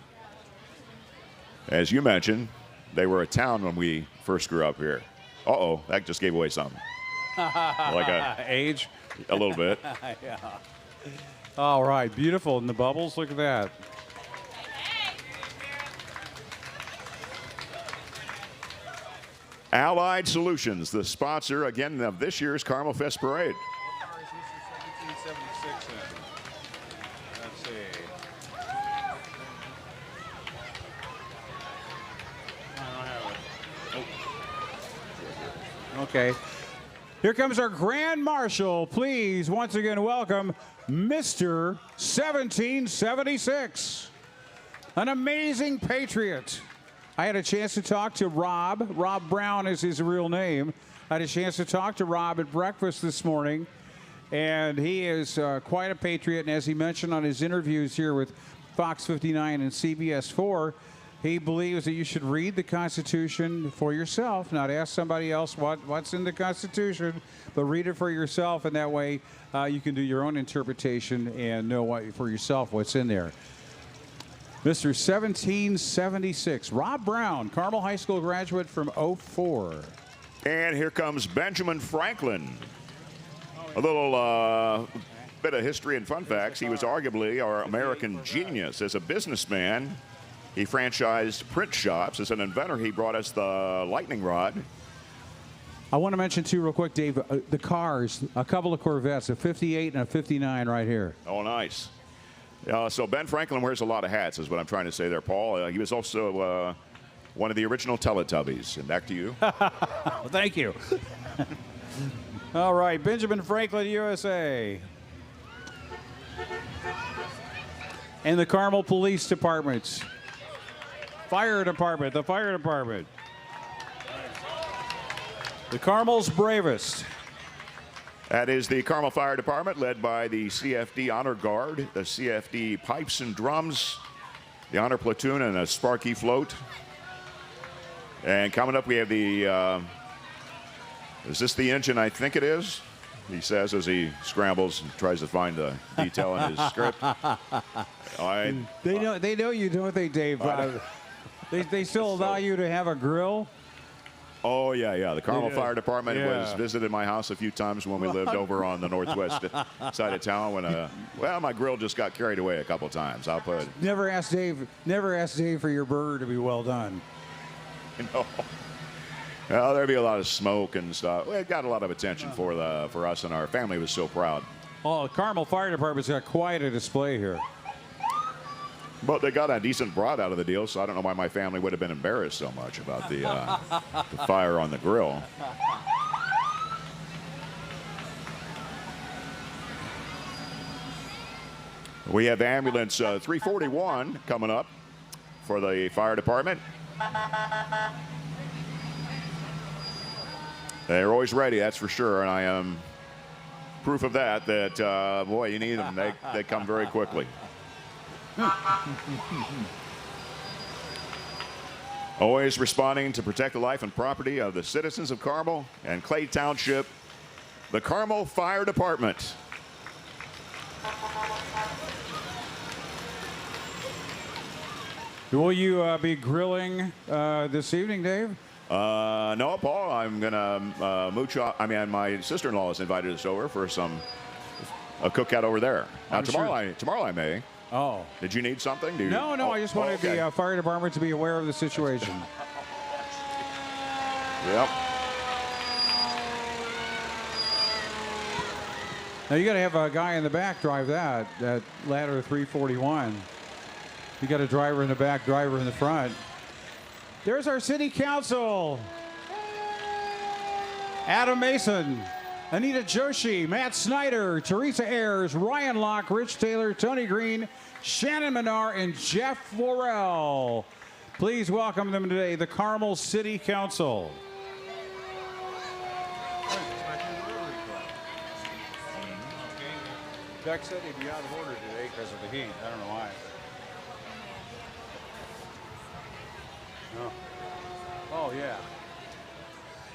As you mentioned, they were a town when we first grew up here. Uh-oh, that just gave away something. Like a age? A little bit. Yeah. All right, beautiful. And the bubbles, look at that. Allied Solutions, the sponsor, again, of this year's CarmelFest Parade. What car is this? 1776 in? Let's see. I don't have it. Oh. Okay. Here comes our Grand Marshal. Please, once again, welcome Mr. 1776. An amazing patriot. I had a chance to talk to Rob. Rob Brown is his real name. I had a chance to talk to Rob at breakfast this morning, and he is quite a patriot. And as he mentioned on his interviews here with Fox 59 and CBS 4, he believes that you should read the Constitution for yourself, not ask somebody else what's in the Constitution, but read it for yourself, and that way you can do your own interpretation and know for yourself what's in there. Mr. 1776, Rob Brown, Carmel High School graduate from '04. And here comes Benjamin Franklin. A little bit of history and fun facts. He was arguably our American genius as a businessman. He franchised print shops. As an inventor, he brought us the lightning rod. I want to mention, too, real quick, Dave, the cars, a couple of Corvettes, a 58 and a 59 right here. Oh, nice. So Ben Franklin wears a lot of hats, is what I'm trying to say there, Paul. He was also one of the original Teletubbies. And back to you. Well, thank you. All right, Benjamin Franklin, USA. And the Carmel Police Departments. Fire Department, the Fire Department. The Carmel's bravest. That is the Carmel Fire Department, led by the CFD Honor Guard, the CFD Pipes and Drums, the Honor Platoon, and a Sparky Float. And coming up, we have the, is this the engine I think it is? He says as he scrambles and tries to find the detail in his script. They know you, don't they, Dave? They still allow you to have a grill? Oh, yeah. The Carmel Fire Department was visited my house a few times when we lived over on the northwest side of town. When, my grill just got carried away a couple times. I'll put. Never ask Dave for your burger to be well done. No. Well, there'd be a lot of smoke and stuff. It got a lot of attention for us, and our family was so proud. Oh, the Carmel Fire Department's got quite a display here. But they got a decent broth out of the deal, so I don't know why my family would have been embarrassed so much about the fire on the grill. We have ambulance 341 coming up for the fire department. They're always ready, that's for sure, and I am proof of that, boy, you need them. They come very quickly. Always responding to protect the life and property of the citizens of Carmel and Clay Township, the Carmel Fire Department. Will you be grilling this evening, Dave? No, Paul, I'm going to mooch off. I mean, my sister-in-law has invited us over for a cookout over there. Now, tomorrow I may. Oh. Did you need something? No, I just wanted the fire department to be aware of the situation. Yep. Now, you got to have a guy in the back drive that ladder 341. You got a driver in the back, driver in the front. There's our city council. Adam Mason, Anita Joshi, Matt Snyder, Teresa Ayers, Ryan Locke, Rich Taylor, Tony Green, Shannon Minar, and Jeff Worrell. Please welcome them today, the Carmel City Council. Beck said he'd be out of order today because of the heat. I don't know why. Oh, yeah.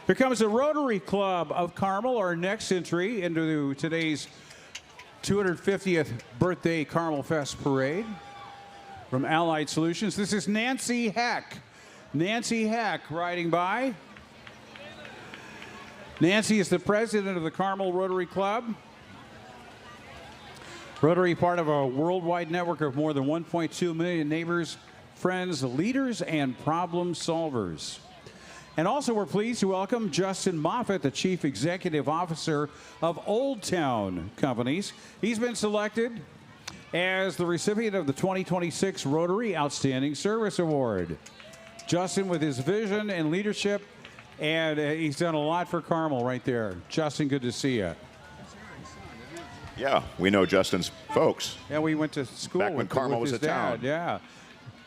Here comes the Rotary Club of Carmel, our next entry into today's 250th birthday CarmelFest parade from Allied Solutions. This is Nancy Heck. Nancy Heck riding by. Nancy is the president of the Carmel Rotary Club. Rotary, part of a worldwide network of more than 1.2 million neighbors, friends, leaders, and problem solvers. And also, we're pleased to welcome Justin Moffett, the Chief Executive Officer of Old Town Companies. He's been selected as the recipient of the 2026 Rotary Outstanding Service Award. Justin, with his vision and leadership, and he's done a lot for Carmel right there. Justin, good to see you. Yeah, we know Justin's folks. Yeah, we went to school back when Carmel was his a town. dad. Yeah.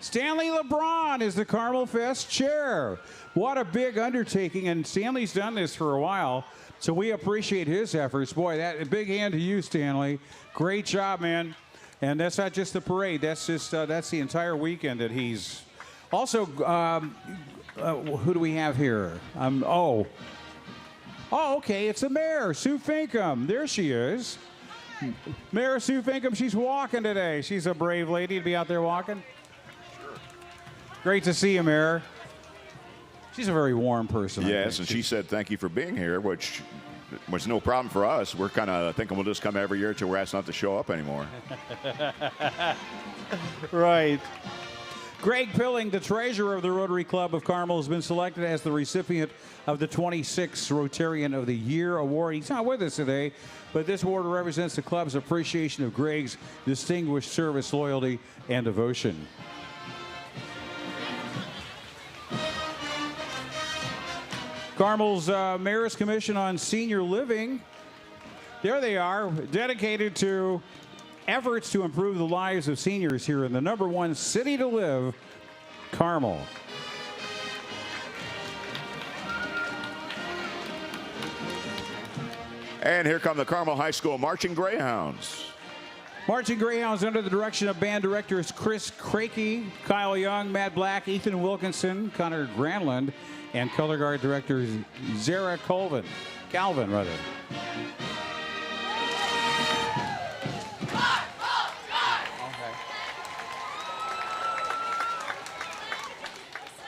Stanley LeBron is the CarmelFest chair. What a big undertaking, and Stanley's done this for a while, so we appreciate his efforts. Boy, that a big hand to you, Stanley. Great job, man. And that's not just the parade. That's just that's the entire weekend that he's. Also, who do we have here? Oh, okay, it's the mayor, Sue Finkham. There she is. Mayor Sue Finkham, she's walking today. She's a brave lady to be out there walking. Great to see you, Mayor. She's a very warm person. Yes, and she said thank you for being here, which was no problem for us. We're kind of thinking we'll just come every year till we're asked not to show up anymore. Right. Greg Pilling, the treasurer of the Rotary Club of Carmel, has been selected as the recipient of the 26th Rotarian of the Year Award. He's not with us today, but this award represents the club's appreciation of Greg's distinguished service, loyalty, and devotion. Carmel's Mayor's Commission on Senior Living, there they are, dedicated to efforts to improve the lives of seniors here in the #1 city to live, Carmel. And here come the Carmel High School Marching Greyhounds. Marching Greyhounds under the direction of band directors Chris Crakey, Kyle Young, Matt Black, Ethan Wilkinson, Connor Granlund, and color guard director Zara Calvin.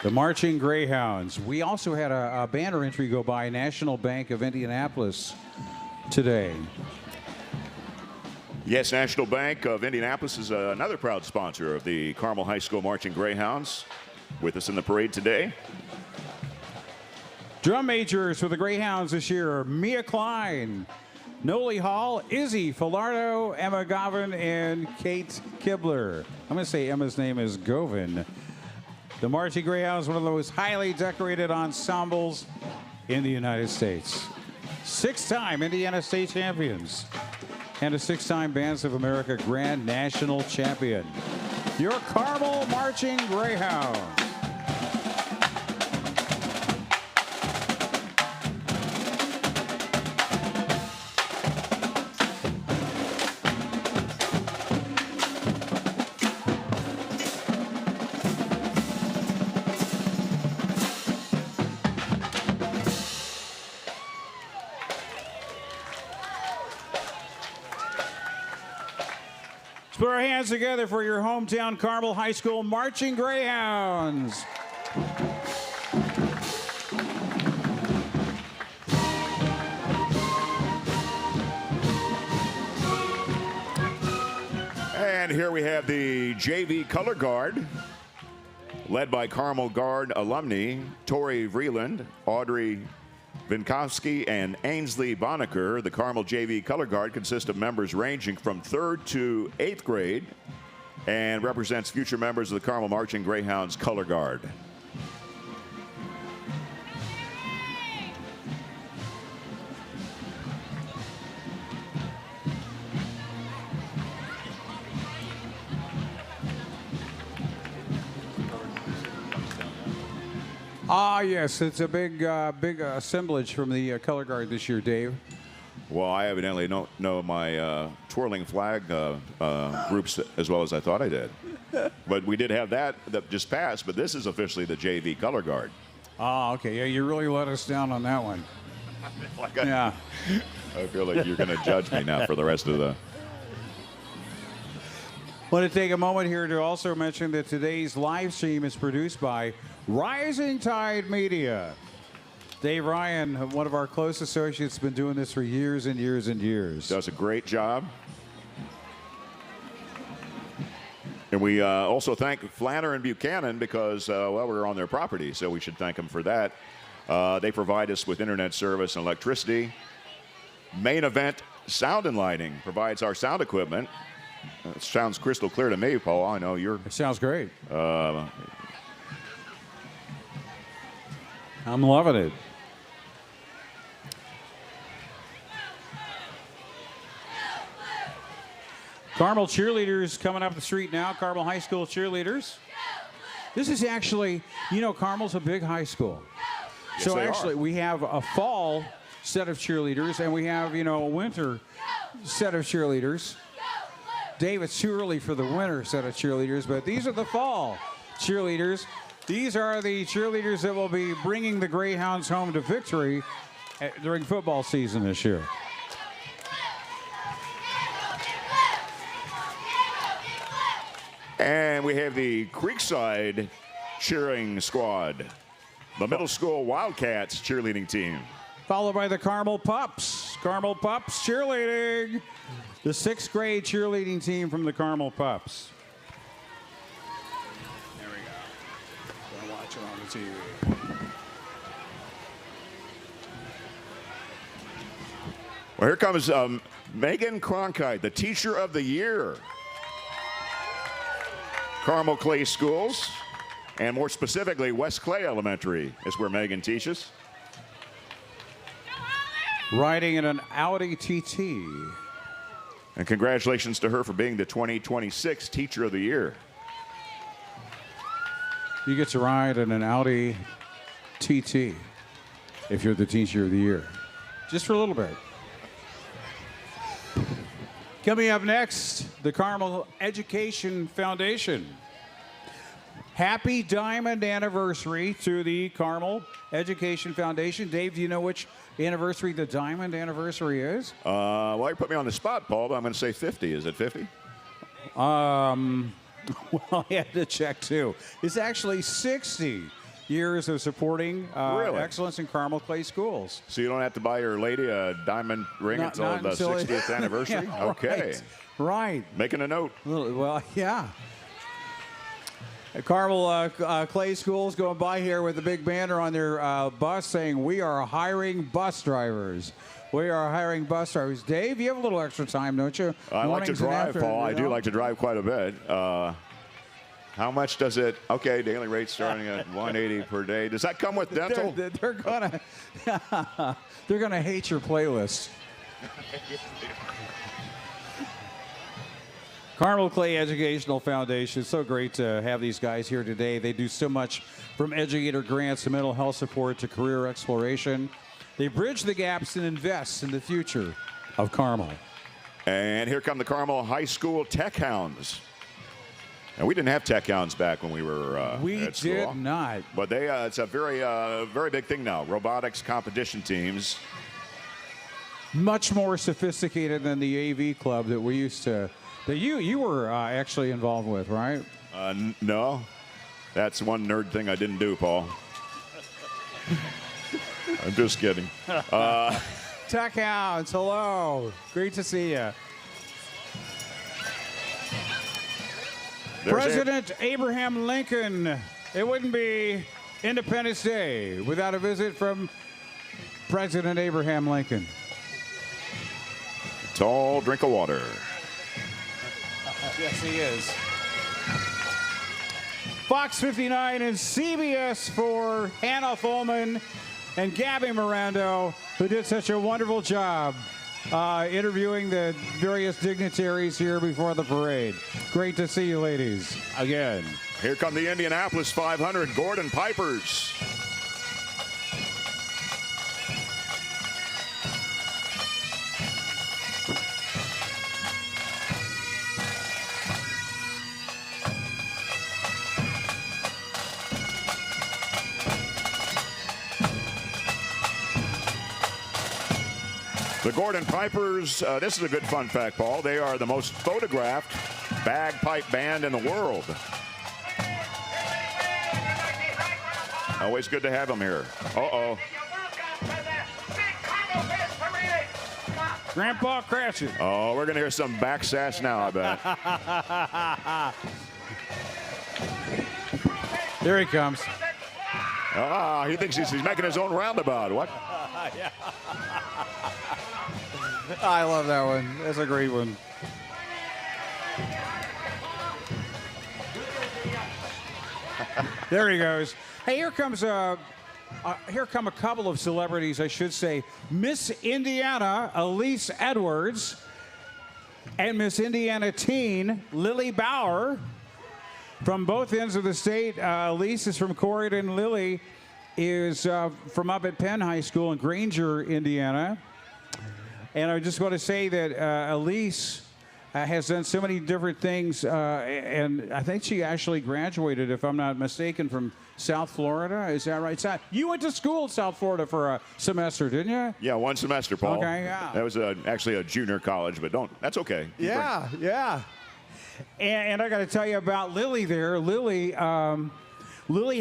The Marching Greyhounds. We also had a banner entry go by National Bank of Indianapolis today. Yes, National Bank of Indianapolis is another proud sponsor of the Carmel High School Marching Greyhounds. With us in the parade today. Drum majors for the Greyhounds this year are Mia Klein, Noli Hall, Izzy Filardo, Emma Govin, and Kate Kibler. I'm going to say Emma's name is Govin. The Marching Greyhounds, one of the most highly decorated ensembles in the United States. 6-time Indiana State champions and a 6-time Bands of America Grand National Champion. Your Carmel Marching Greyhounds. Put our hands together for your hometown Carmel High School Marching Greyhounds. And here we have the JV Color Guard, led by Carmel Guard alumni Tori Vreeland, Audrey Vinkowski, and Ainsley Bonaker. The Carmel JV Color Guard consists of members ranging from 3rd to 8th grade and represents future members of the Carmel Marching Greyhounds Color Guard. Ah, yes, it's a big assemblage from the Color Guard this year, Dave. Well, I evidently don't know my twirling flag groups as well as I thought I did. But we did have that just passed, but this is officially the JV color guard. Oh, okay. Yeah, you really let us down on that one. Yeah. I feel like you're going to judge me now for the rest of the... Want to take a moment here to also mention that today's live stream is produced by Rising Tide Media. Dave Ryan, one of our close associates, been doing this for years and years and years. Does a great job. And we also thank Flanner and Buchanan because, well, we're on their property, so we should thank them for that. They provide us with internet service and electricity. Main Event Sound and Lighting provides our sound equipment. It sounds crystal clear to me, Paul. I know you're... It sounds great. I'm loving it. Carmel cheerleaders coming up the street now. Carmel High School cheerleaders. This is actually, you know, Carmel's a big high school. Yes, So they actually, are. we have a fall set of cheerleaders, and we have, you know, a winter set of cheerleaders. Dave, it's too early for the winter set of cheerleaders, but these are the fall cheerleaders. These are the cheerleaders that will be bringing the Greyhounds home to victory during football season this year. And we have the Creekside cheering squad, the middle school Wildcats cheerleading team. Followed by the Carmel Pups. Carmel Pups cheerleading. The 6th grade cheerleading team from the Carmel Pups. There we go. Gonna watch it on the TV. Well, here comes Megan Cronkite, the Teacher of the Year. Carmel Clay Schools, and more specifically, West Clay Elementary is where Megan teaches. Riding in an Audi TT. And congratulations to her for being the 2026 Teacher of the Year. You get to ride in an Audi TT if you're the Teacher of the Year. Just for a little bit. Coming up next, the Carmel Education Foundation. Happy Diamond Anniversary to the Carmel Education Foundation. Dave, do you know which anniversary the Diamond Anniversary is? Well, you put me on the spot, Paul, but I'm going to say 50. Is it 50? Well, I had to check too. It's actually 60 years of supporting Really? excellence in Carmel Clay Schools. So you don't have to buy your lady a diamond ring until the 60th anniversary? Yeah, Okay. Right. Making a note. Well, yeah. Carmel Clay Schools going by here with a big banner on their bus saying, "We are hiring bus drivers." We are hiring bus drivers. Dave, you have a little extra time, don't you? I like to Mornings and drive, after- Paul. I you do know? like to drive quite a bit. How much does it? Okay, daily rate starting at $180 per day. Does that come with dental? They're gonna they're gonna hate your playlist. Carmel Clay Educational Foundation. So great to have these guys here today. They do so much from educator grants to mental health support to career exploration. They bridge the gaps and invest in the future of Carmel. And here come the Carmel High School Tech Hounds. And we didn't have Tech Hounds back when we were We at school. did not. But they it's a very big thing now. Robotics competition teams. Much more sophisticated than the AV club that we used to, that you were actually involved with, right? No. That's one nerd thing I didn't do, Paul. I'm just kidding. Tech Hounds, hello. Great to see you. President Abraham Lincoln. It wouldn't be Independence Day without a visit from President Abraham Lincoln. Tall drink of water. Yes, he is. Fox 59 and CBS for Hannah Fulman and Gabby Mirando, who did such a wonderful job interviewing the various dignitaries here before the parade. Great to see you, ladies, again. Here come the Indianapolis 500 Gordon Pipers. The Gordon Pipers, this is a good fun fact, Paul. They are the most photographed bagpipe band in the world. Always good to have them here. Uh-oh. Grandpa crashing. Oh, we're going to hear some back sass now, I bet. There he comes. Ah, he thinks he's making his own roundabout. What? I love that one. That's a great one. There he goes. Hey, here come a couple of celebrities, I should say. Miss Indiana, Elise Edwards, and Miss Indiana Teen, Lily Bauer, from both ends of the state. Elise is from Corydon. Lily is from up at Penn High School in Granger, Indiana. And I just want to say that Elise has done so many different things, and I think she actually graduated, if I'm not mistaken, from South Florida. Is that right? You went to school in South Florida for a semester, didn't you? Yeah, one semester, Paul. Okay, yeah. That was actually a junior college, but that's okay. Yeah, yeah. And I got to tell you about Lily there. Lily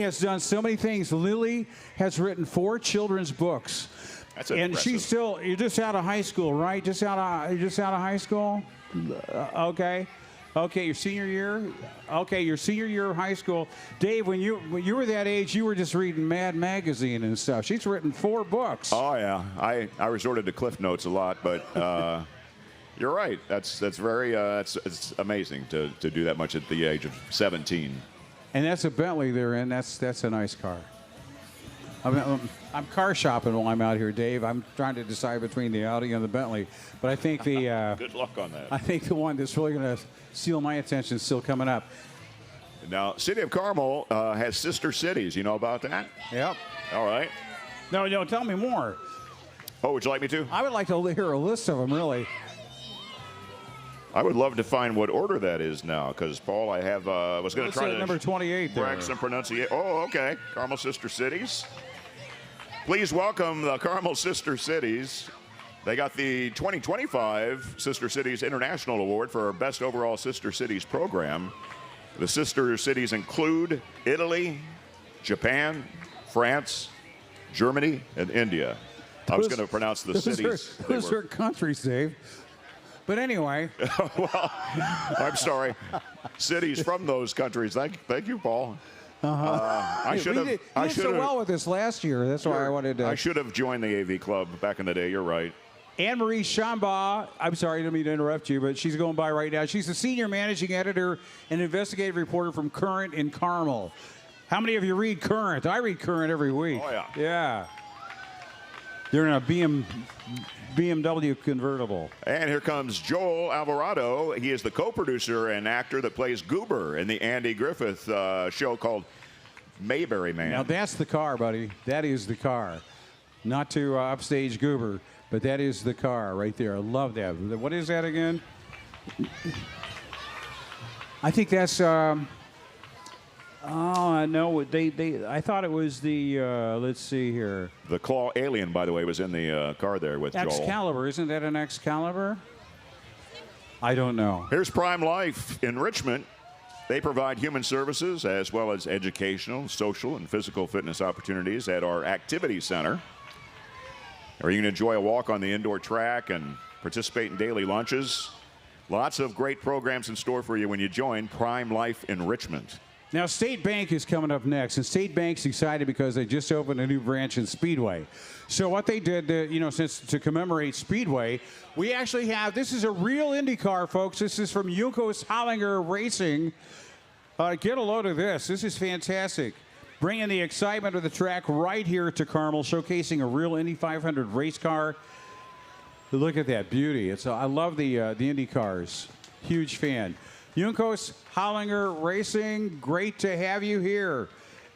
has done so many things. Lily has written 4 children's books. That's and impressive. you're just out of high school, right? You're just out of high school? Okay. Okay, your senior year? Okay, your senior year of high school. Dave, when you were that age, you were just reading Mad Magazine and stuff. She's written 4 books. Oh, yeah. I resorted to Cliff Notes a lot, but you're right. That's very it's amazing to do that much at the age of 17. And that's a Bentley they're in. That's a nice car. I'm car shopping while I'm out here, Dave. I'm trying to decide between the Audi and the Bentley, but I think the good luck on that. I think the one that's really going to steal my attention is still coming up. Now, City of Carmel has sister cities. You know about that? Yep. All right. No, tell me more. Oh, would you like me to? I would like to hear a list of them, really. I would love to find what order that is now, because Paul, I have was going to try to number 28 there. correct some pronunciation. Oh, okay. Carmel Sister Cities. Please welcome the Carmel Sister Cities. They got the 2025 Sister Cities International Award for our Best Overall Sister Cities program. The sister cities include Italy, Japan, France, Germany, and India. I was going to pronounce the cities. Those are countries, Dave. But anyway. Well, I'm sorry. Cities from those countries. Thank you, Paul. I should have. You did so well with this last year. That's why I wanted to. I should have joined the AV club back in the day. You're right. Anne-Marie Chambaugh, I'm sorry, I didn't mean to interrupt you, but she's going by right now. She's the senior managing editor and investigative reporter from Current in Carmel. How many of you read Current? I read Current every week. Oh, yeah. Yeah. They're in a BMW convertible. And here comes Joel Alvarado. He is the co-producer and actor that plays Goober in the Andy Griffith show called Mayberry Man. Now, that's the car, buddy. That is the car. Not to upstage Goober, but that is the car right there. I love that. What is that again? I think that's... Oh, no, I thought it was the, let's see here. The Claw Alien, by the way, was in the car there with Joel. Excalibur, isn't that an Excalibur? I don't know. Here's Prime Life Enrichment. They provide human services as well as educational, social, and physical fitness opportunities at our activity center. Or you can enjoy a walk on the indoor track and participate in daily lunches. Lots of great programs in store for you when you join Prime Life Enrichment. Now, State Bank is coming up next, and State Bank's excited because they just opened a new branch in Speedway. So what they did, since to commemorate Speedway, we actually have, this is a real IndyCar, folks. This is from Junkos Hollinger Racing. Get a load of this. This is fantastic. Bringing the excitement of the track right here to Carmel, showcasing a real Indy 500 race car. Look at that beauty. I love the Indy cars. Huge fan. Junkos Hollinger Racing, great to have you here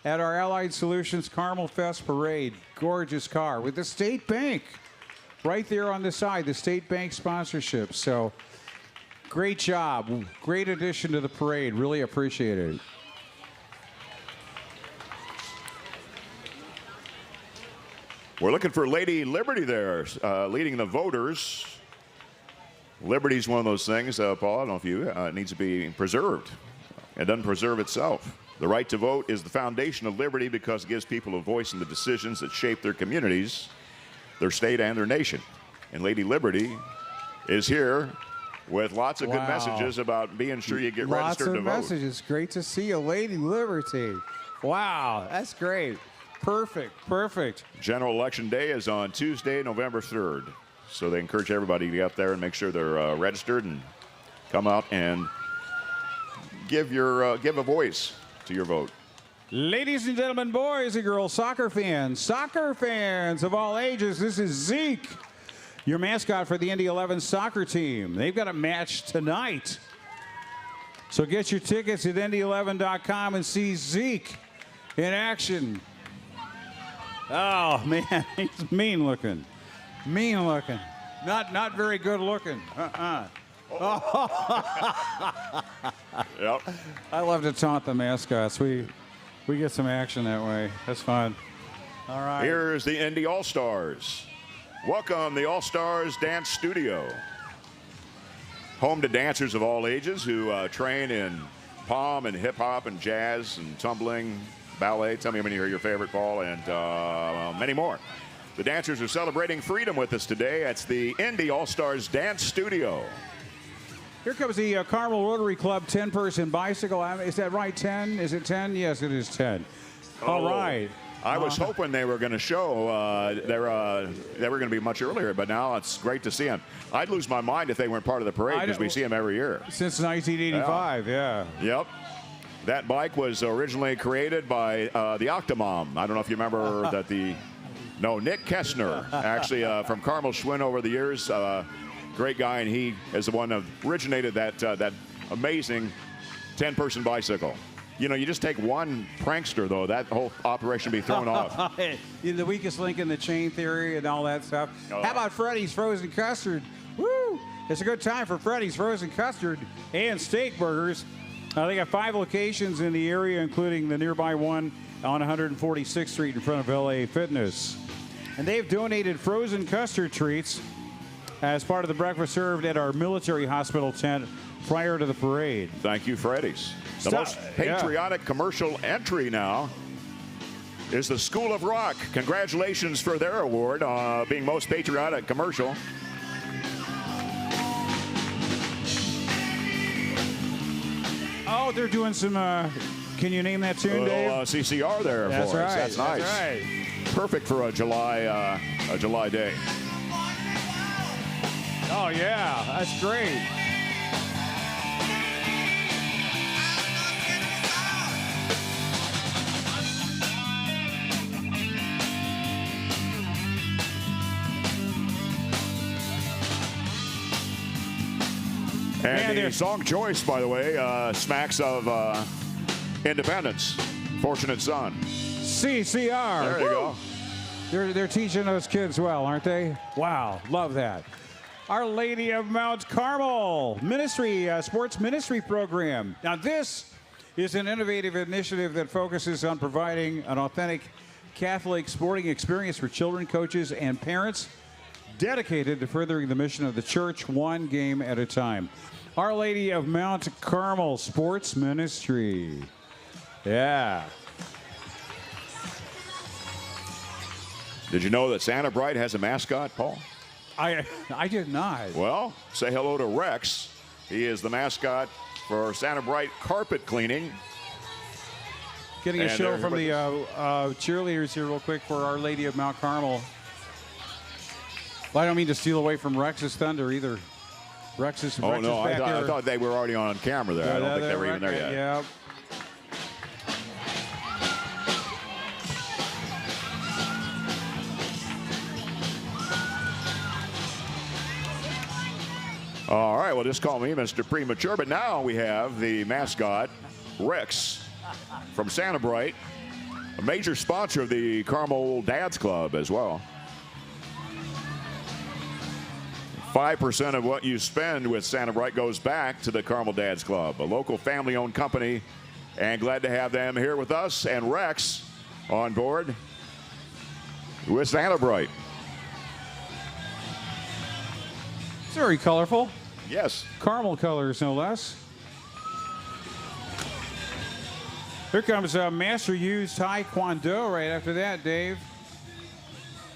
at our Allied Solutions CarmelFest Parade. Gorgeous car with the State Bank right there on the side, the State Bank sponsorship. So great job. Great addition to the parade. Really appreciate it. We're looking for Lady Liberty there, leading the voters. Liberty's one of those things, Paul, I don't know if you, it needs to be preserved. It doesn't preserve itself. The right to vote is the foundation of liberty because it gives people a voice in the decisions that shape their communities, their state, and their nation. And Lady Liberty is here with lots of good messages about being sure you get registered to vote. Lots of messages. Great to see you, Lady Liberty. Wow, that's great. Perfect, perfect. General Election Day is on Tuesday, November 3rd. So they encourage everybody to get out there and make sure they're registered and come out and give a voice to your vote. Ladies and gentlemen, boys and girls, soccer fans of all ages, this is Zeke, your mascot for the Indy 11 soccer team. They've got a match tonight. So get your tickets at Indy11.com and see Zeke in action. Oh, man, he's mean looking. Mean looking. Not very good looking. Yep. I love to taunt the mascots. We get some action that way. That's fun. All right. Here's the Indy All-Stars. Welcome, the All-Stars Dance Studio. Home to dancers of all ages who train in pom and hip-hop and jazz and tumbling, ballet. Tell me how many are your favorite, Paul, and many more. The dancers are celebrating freedom with us today. It's the Indy All-Stars Dance Studio. Here comes the Carmel Rotary Club 10-person bicycle. Is that right, 10? Is it 10? Yes, it is 10. All right. I was hoping they were going to show they were going to be much earlier, but now it's great to see them. I'd lose my mind if they weren't part of the parade because we see them every year. Since 1985, yeah. Yep. That bike was originally created by the Octomom. I don't know if you remember that Nick Kessner, actually from Carmel Schwinn over the years. Great guy, and he is the one that originated that amazing 10-person bicycle. You know, you just take one prankster, though, that whole operation would be thrown off. The weakest link in the chain theory and all that stuff. How about Freddy's Frozen Custard? Woo! It's a good time for Freddy's Frozen Custard and Steak Burgers. They got 5 locations in the area, including the nearby one on 146th Street in front of LA Fitness. And they've donated frozen custard treats as part of the breakfast served at our military hospital tent prior to the parade. Thank you, Freddy's. The most patriotic commercial entry now is the School of Rock. Congratulations for their award being most patriotic commercial. Oh, they're doing some, can you name that tune, Dave? CCR there for us. That's nice. That's right. Perfect for a July day. Oh, yeah, that's great. And the song choice, by the way, smacks of independence. Fortunate Son. CCR. There you go. They're teaching those kids well, aren't they? Wow, love that. Our Lady of Mount Carmel Ministry, Sports Ministry Program. Now this is an innovative initiative that focuses on providing an authentic Catholic sporting experience for children, coaches, and parents dedicated to furthering the mission of the church one game at a time. Our Lady of Mount Carmel Sports Ministry. Yeah. Did you know that Santa Bright has a mascot, Paul? I did not. Well, say hello to Rex. He is the mascot for Santa Bright Carpet Cleaning. Getting a show from the cheerleaders here real quick for Our Lady of Mount Carmel. Well, I don't mean to steal away from Rex's thunder either. Rex's I back thought, I thought they were already on camera there. I don't think they were even there yet. Yeah. All right, well, just call me Mr. Premature. But now we have the mascot, Rex, from Santa Bright, a major sponsor of the Carmel Dads Club as well. 5% of what you spend with Santa Bright goes back to the Carmel Dads Club, a local family-owned company, and glad to have them here with us and Rex on board. with Santa Bright. It's very colorful. Yes. Caramel colors, no less. Here comes Master Yu's Taekwondo right after that, Dave.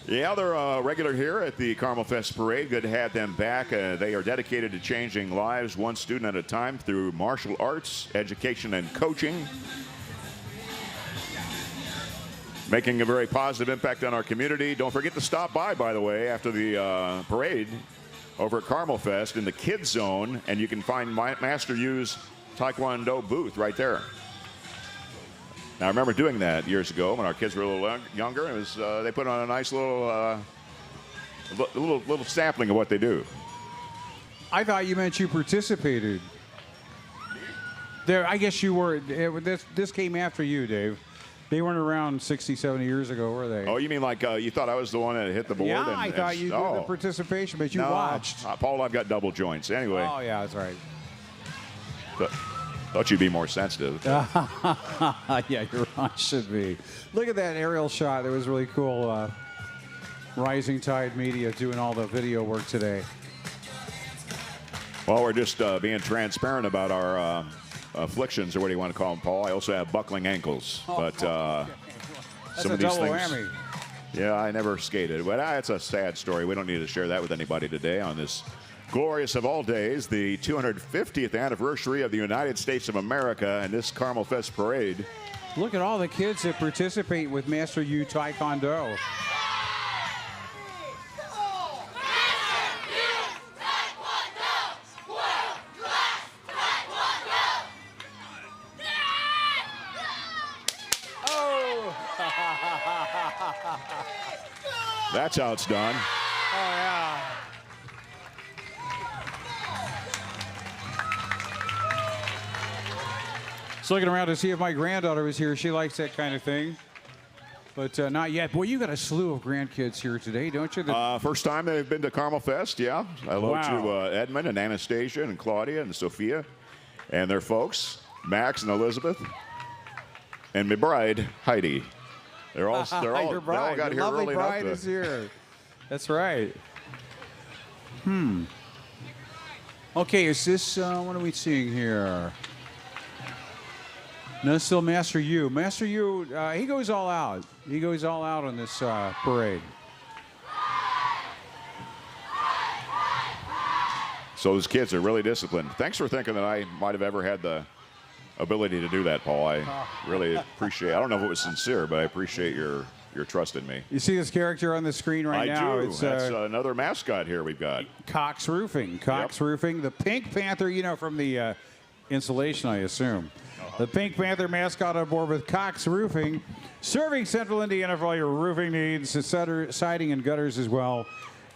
Yeah, they're regular here at the CarmelFest Parade. Good to have them back. They are dedicated to changing lives one student at a time through martial arts, education, and coaching. Making a very positive impact on our community. Don't forget to stop by the way, after the parade over at CarmelFest in the Kids Zone, and you can find Master Yu's Taekwondo booth right there. Now, I remember doing that years ago when our kids were a little younger. It was they put on a nice little sampling of what they do. I thought you meant you participated. There, I guess you were. This came after you, Dave. They weren't around 60, 70 years ago, were they? Oh, you mean like you thought I was the one that hit the board? Yeah, I thought you did the participation, but you watched. Paul, I've got double joints. Anyway. Oh, yeah, that's right. Thought you'd be more sensitive. Yeah, you're right. Should be. Look at that aerial shot. That was really cool. Rising Tide Media doing all the video work today. Well, we're just being transparent about our afflictions, or what do you want to call them, Paul? I also have buckling ankles, but some of these things. Whammy. Yeah, I never skated, but it's a sad story. We don't need to share that with anybody today on this glorious of all days, the 250th anniversary of the United States of America and this CarmelFest Parade. Look at all the kids that participate with Master Yu Taekwondo. That's how it's done. Oh, yeah. Just looking around to see if my granddaughter was here. She likes that kind of thing. But not yet. Boy, you got a slew of grandkids here today, don't you? First time they've been to CarmelFest, yeah. Hello to Edmund and Anastasia and Claudia and Sophia and their folks, Max and Elizabeth, and my bride, Heidi. They're all got here early enough. Bride is here. That's right. Okay, is this, what are we seeing here? No, still Master Yu. Master Yu, he goes all out. He goes all out on this parade. So those kids are really disciplined. Thanks for thinking that I might have ever had the ability to do that, Paul. I really appreciate it. I don't know if it was sincere, but I appreciate your trust in me. You see this character on the screen right now? I do. That's another mascot here we've got. Cox Roofing. Cox Roofing. The Pink Panther, you know, from the insulation, I assume. The Pink Panther mascot on board with Cox Roofing, serving Central Indiana for all your roofing needs, siding and gutters as well,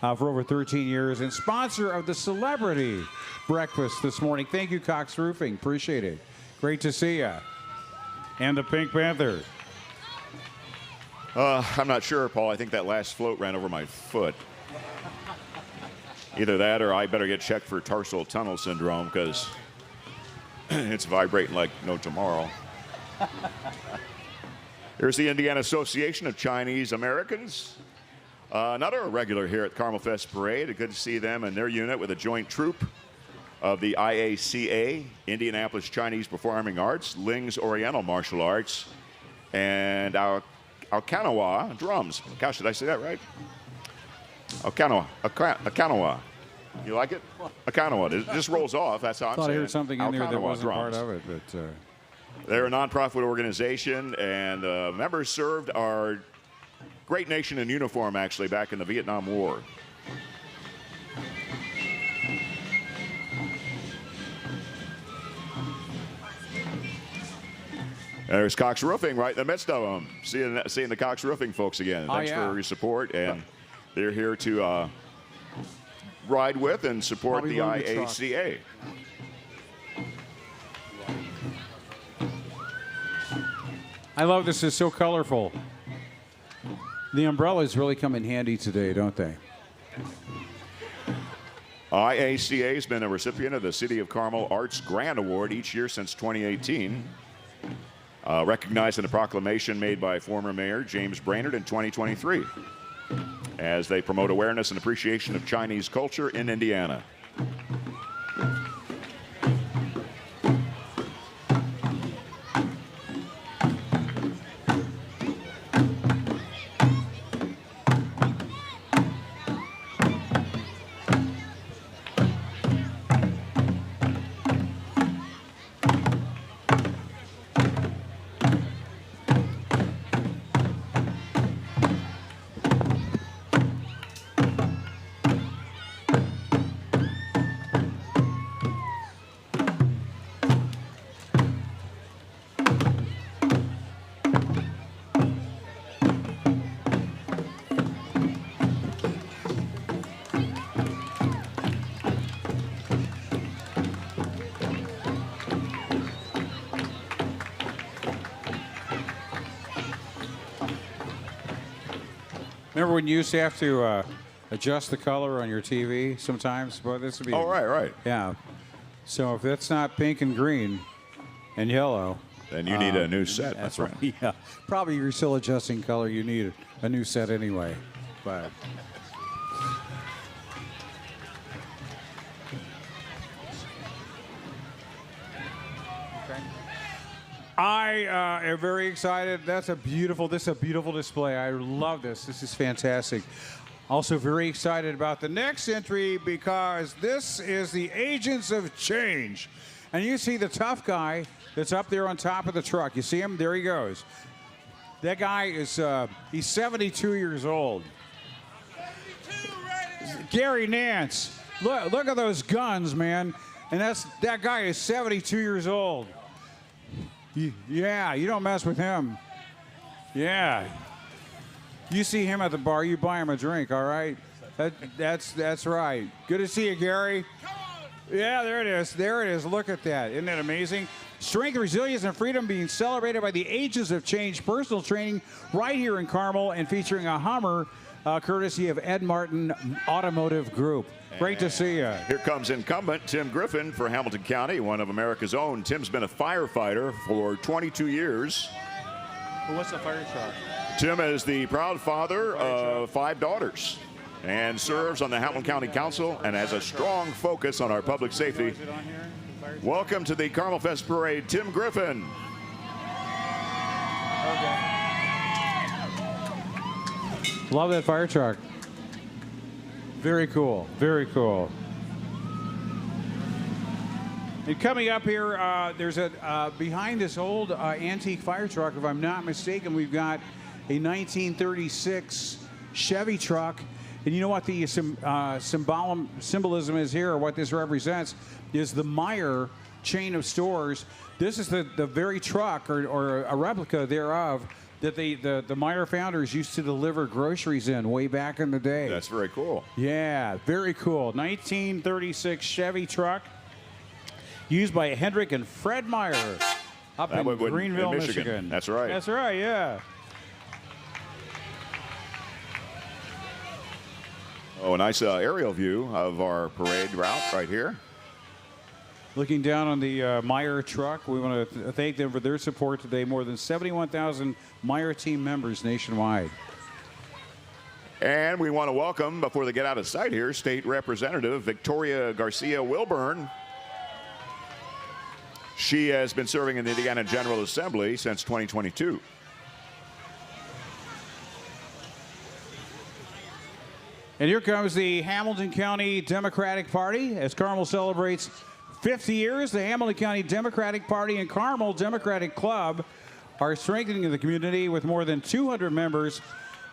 for over 13 years, and sponsor of the Celebrity Breakfast this morning. Thank you, Cox Roofing. Appreciate it. Great to see you. And the Pink Panther. I'm not sure, Paul. I think that last float ran over my foot. Either that or I better get checked for tarsal tunnel syndrome because it's vibrating like no tomorrow. Here's the Indiana Association of Chinese Americans. Another regular here at CarmelFest Parade. Good to see them and their unit with a joint troop of the IACA, Indianapolis Chinese Performing Arts, Ling's Oriental Martial Arts, and our Okinawa drums. Gosh, did I say that right? Okinawa. You like it? Okinawa. It just rolls off. That's how I'm saying it. I heard something in there that wasn't part of it. But they're a nonprofit organization, and members served our great nation in uniform, actually, back in the Vietnam War. There's Cox Roofing right in the midst of them. Seeing the Cox Roofing folks again. Thanks for your support, and they're here to ride with and support the IACA. I love this. It's so colorful. The umbrellas really come in handy today, don't they? IACA has been a recipient of the City of Carmel Arts Grant Award each year since 2018. Recognized in a proclamation made by former Mayor James Brainerd in 2023. as they promote awareness and appreciation of Chinese culture in Indiana. Remember when you used to have to adjust the color on your TV sometimes? Well, this would be. Oh, right. Yeah. So if that's not pink and green and yellow. Then you need a new set. That's right. Yeah. Probably you're still adjusting color. You need a new set anyway. But. I am very excited. This is a beautiful display. I love this. This is fantastic. Also very excited about the next entry because this is the Agents of Change. And you see the tough guy that's up there on top of the truck. You see him? There he goes. That guy is, he's 72 years old. Gary Nance. Look at those guns, man. And that guy is 72 years old. Yeah, you don't mess with him. Yeah. You see him at the bar, you buy him a drink, all right? That's right. Good to see you, Gary. Yeah, there it is. There it is. Look at that. Isn't that amazing? Strength, resilience, and freedom being celebrated by the Agents of Change personal training right here in Carmel and featuring a Hummer courtesy of Ed Martin Automotive Group. Great to see you. Here comes incumbent Tim Griffin for Hamilton County, one of America's own. Tim's been a firefighter for 22 years. Well, what's the fire truck? Tim is the proud father of 5 daughters and serves on the Hamilton County Council and has a strong focus on our public safety. Welcome to the CarmelFest Parade, Tim Griffin. Okay. Love that fire truck. Very cool. Very cool. And coming up here, there's behind this old antique fire truck, if I'm not mistaken, we've got a 1936 Chevy truck. And you know what the symbolism is here, or what this represents, is the Meyer chain of stores. This is the very truck, or a replica thereof, that the Meyer founders used to deliver groceries in way back in the day. That's very cool. Yeah, very cool. 1936 Chevy truck used by Hendrik and Fred Meyer up in Greenville, Michigan. That's right. That's right, yeah. Oh, a nice aerial view of our parade route right here. Looking down on the Meyer truck, we want to thank them for their support today. More than 71,000 Meyer team members nationwide. And we want to welcome, before they get out of sight here, State Representative Victoria Garcia Wilburn. She has been serving in the Indiana General Assembly since 2022. And here comes the Hamilton County Democratic Party as Carmel celebrates 50 years. The Hamilton County Democratic Party and Carmel Democratic Club are strengthening the community with more than 200 members.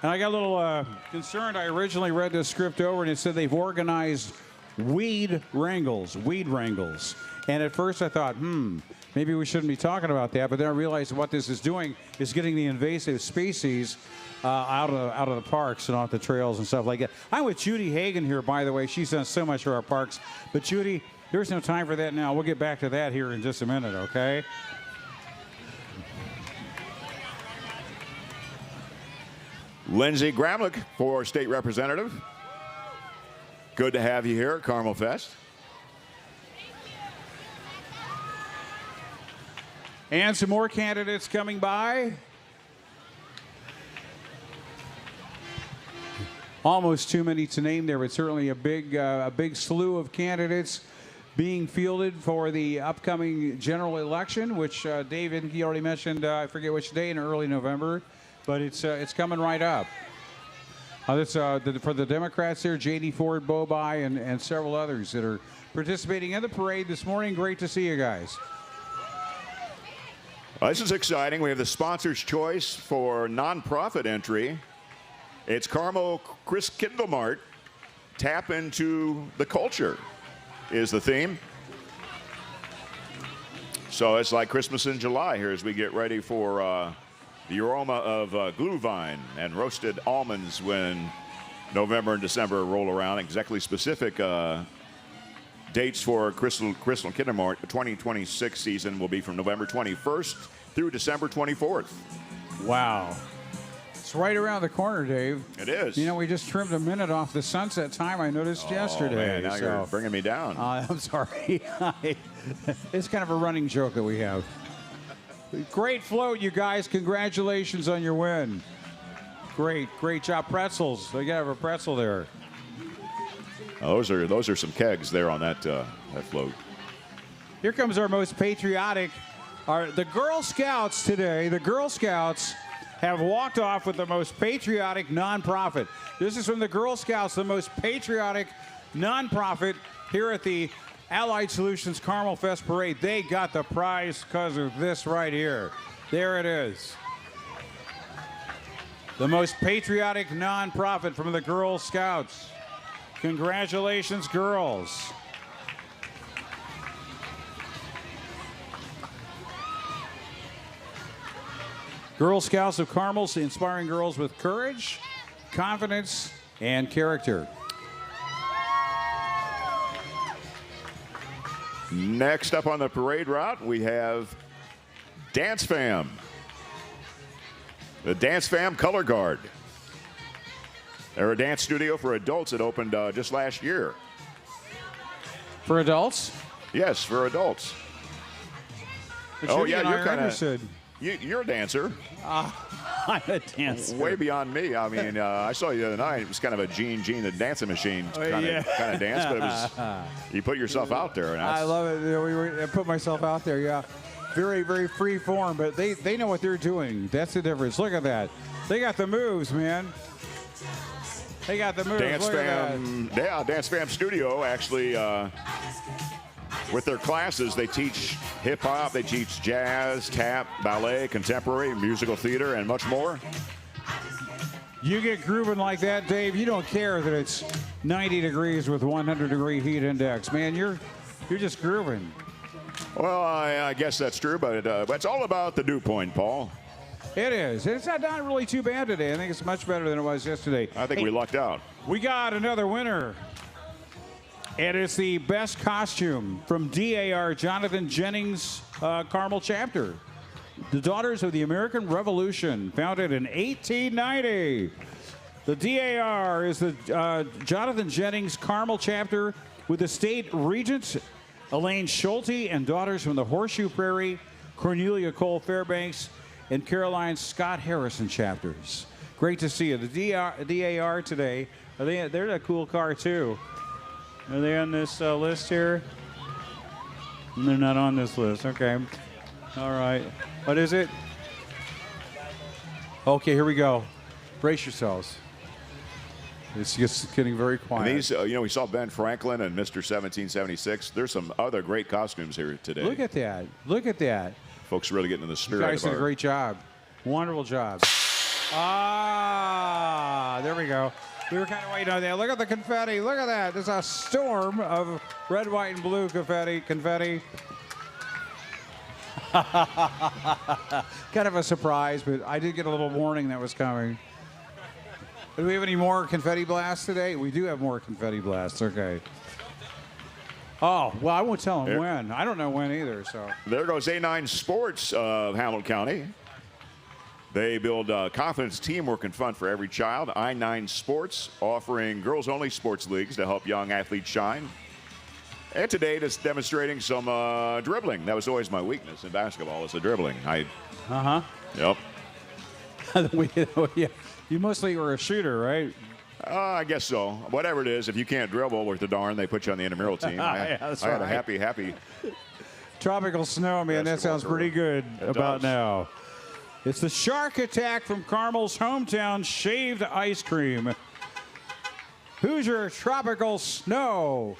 And I got a little concerned. I originally read this script over and it said they've organized weed wrangles. And at first I thought, maybe we shouldn't be talking about that. But then I realized what this is doing is getting the invasive species out of the parks and off the trails and stuff like that. I'm with Judy Hagan here, by the way. She's done so much for our parks. But Judy, there's no time for that now. We'll get back to that here in just a minute, okay? Lindsey Gramlich for State Representative. Good to have you here at CarmelFest. And some more candidates coming by. almost too many to name there, but certainly a big slew of candidates being fielded for the upcoming general election, which David, he already mentioned, I forget which day, in early November, but it's coming right up. For the Democrats there, J.D. Ford, Bobai, and several others that are participating in the parade this morning. Great to see you guys. This is exciting. We have the sponsor's choice for nonprofit entry. It's Carmel Chris Kindle Mart. Tap into the culture is the theme. So it's like Christmas in July here as we get ready for the aroma of glühwein and roasted almonds when November and December roll around. Exactly specific dates for Crystal Kindle Mart. The 2026 season will be from November 21st through December 24th. Wow. It's right around the corner, Dave. It is. You know, we just trimmed a minute off the sunset time, I noticed yesterday. Man, now you're bringing me down. I'm sorry. It's kind of a running joke that we have. Great float, you guys. Congratulations on your win. Great job. Pretzels. They gotta have a pretzel there. Those are some kegs there on that float. Here comes our most patriotic. The Girl Scouts today. The Girl Scouts have walked off with the most patriotic nonprofit. This is from the Girl Scouts, the most patriotic nonprofit here at the Allied Solutions CarmelFest Parade. They got the prize because of this right here. There it is. The most patriotic nonprofit from the Girl Scouts. Congratulations, girls. Girl Scouts of Carmel, inspiring girls with courage, confidence, and character. Next up on the parade route, we have Dance Fam. The Dance Fam Color Guard. They're a dance studio for adults that opened just last year. For adults? Yes, for adults. But you're kind of... You're a dancer. I'm a dancer. Way beyond me. I mean, I saw you the other night. It was kind of a Gene the Dancing Machine kind of dance, but it was you put yourself out there. And I love it. I put myself out there. Yeah, very very free form, but they know what they're doing. That's the difference. Look at that. They got the moves, man. They got the moves. Dance Fam. Yeah, Dance Fam Studio actually. With their classes, they teach hip-hop, they teach jazz, tap, ballet, contemporary, musical theater, and much more. You get grooving like that, Dave, you don't care that it's 90 degrees with 100-degree heat index. Man, you're just grooving. Well, I guess that's true, but it's all about the dew point, Paul. It is. It's not really too bad today. I think it's much better than it was yesterday. I think we lucked out. We got another winner. And it's the best costume from DAR, Jonathan Jennings Carmel chapter. The Daughters of the American Revolution, founded in 1890. The DAR is the Jonathan Jennings Carmel chapter with the state regent, Elaine Schulte, and daughters from the Horseshoe Prairie, Cornelia Cole Fairbanks, and Caroline Scott Harrison chapters. Great to see you. The DAR today, they're a cool car too. Are they on this list here? They're not on this list. Okay. All right. What is it? Okay, here we go. Brace yourselves. It's just getting very quiet. And these, we saw Ben Franklin and Mr. 1776. There's some other great costumes here today. Look at that. Look at that. Folks really getting in the spirit. You guys did a great job. Wonderful job. There we go. We were kind of waiting on that. Look at the confetti. Look at that. There's a storm of red, white, and blue confetti. Kind of a surprise, but I did get a little warning that was coming. Do we have any more confetti blasts today? We do have more confetti blasts. Okay. Oh, well, I won't tell them when. I don't know when either. So there goes A9 Sports of Hamilton County. They build confidence, teamwork, and fun for every child. I9 Sports offering girls-only sports leagues to help young athletes shine. And today, just demonstrating some dribbling. That was always my weakness in basketball, is the dribbling. Uh-huh. Yep. Yeah. You mostly were a shooter, right? I guess so. Whatever it is, if you can't dribble with the darn, they put you on the intramural team. Yeah, that's I had a right. happy. Tropical snow, man. That Basketball sounds pretty good It about does. now. It's the Shark Attack from Carmel's hometown shaved ice cream. Hoosier Tropical Snow.